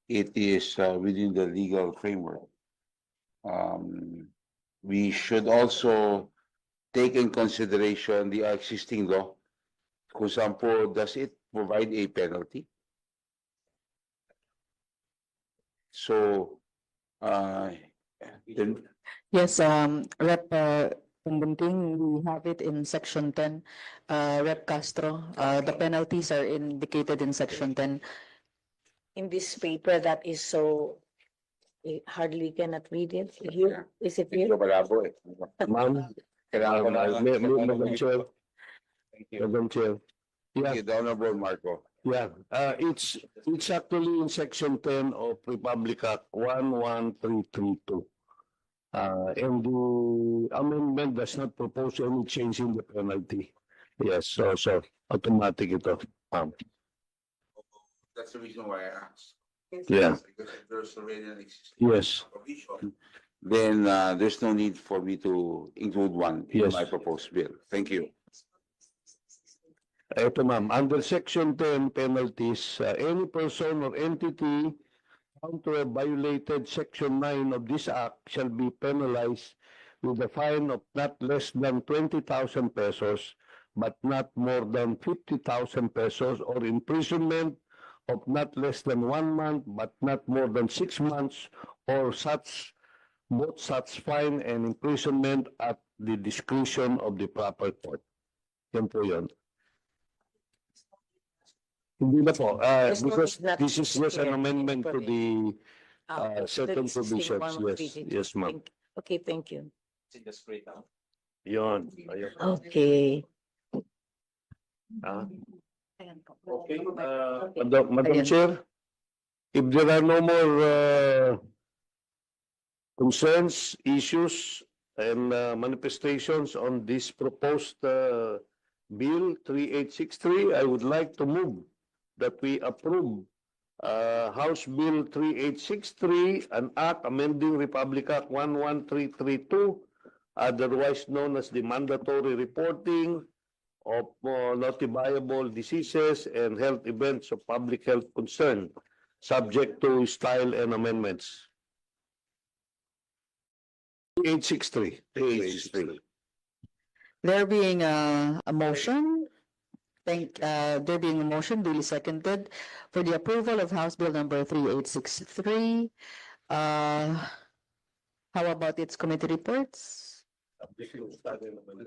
it is within the legal framework. We should also take in consideration the existing law. For example, does it provide a penalty? So, then Yes, Rep. Pumbunting, we have it in section 10. Rep. Castro, the penalties are indicated in section 10. In this paper that is so hardly cannot read it. Here, is it here? Ma'am, Madam Chair. Madam Chair. Thank you, the Honorable Marco. Yeah, it's actually in section 10 of Republic Act 11332. And the amendment does not propose any change in the penalty. Yes, so automatic ito. That's the reason why I asked. Yeah. Because if there's already an existing Yes. provision, then there's no need for me to include one in Yes. my proposed bill. Thank you. Ito ma'am, under section 10 penalties, any person or entity found to have violated section 9 of this act shall be penalized with a fine of not less than 20,000 pesos, but not more than 50,000 pesos, or imprisonment of not less than 1 month, but not more than 6 months, or both such fine and imprisonment at the discretion of the proper court. Yan po yun. Hindi na po, because this is just an amendment to the certain provisions. Yes, ma'am. Okay, thank you. Yun. Okay. Okay, Madam Chair, if there are no more concerns, issues, and manifestations on this proposed Bill 3863, I would like to move that we approve House Bill 3863, an act amending Republic Act 11332, otherwise known as the mandatory reporting of notifiable diseases and health events of public health concern, subject to style and amendments. 3863. 3863. There being a motion, there being a motion duly seconded for the approval of House Bill number 3863. How about its committee reports?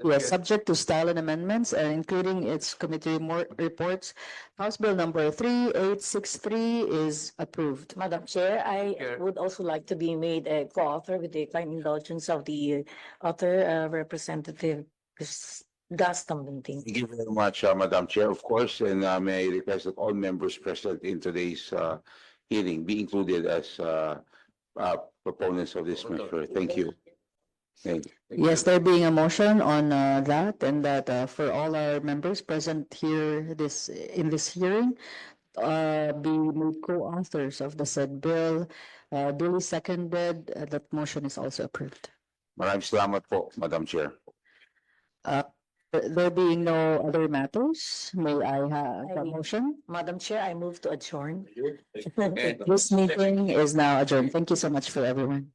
Yes, subject to style and amendments, and including its committee reports. House Bill number 3863 is approved. Madam Chair, I would also like to be made a co-author with the kind indulgence of the author, Representative Gaston. Thank you very much, Madam Chair, of course, and may I request that all members present in today's hearing be included as proponents of this measure. Thank you. Thank you. Yes, there being a motion on that, and that for all our members present here in this hearing, be made co-authors of the said bill, duly seconded, that motion is also approved. Maraming salamat po, Madam Chair. There being no other matters, may I have a motion? Madam Chair, I move to adjourn. This meeting is now adjourned. Thank you so much for everyone.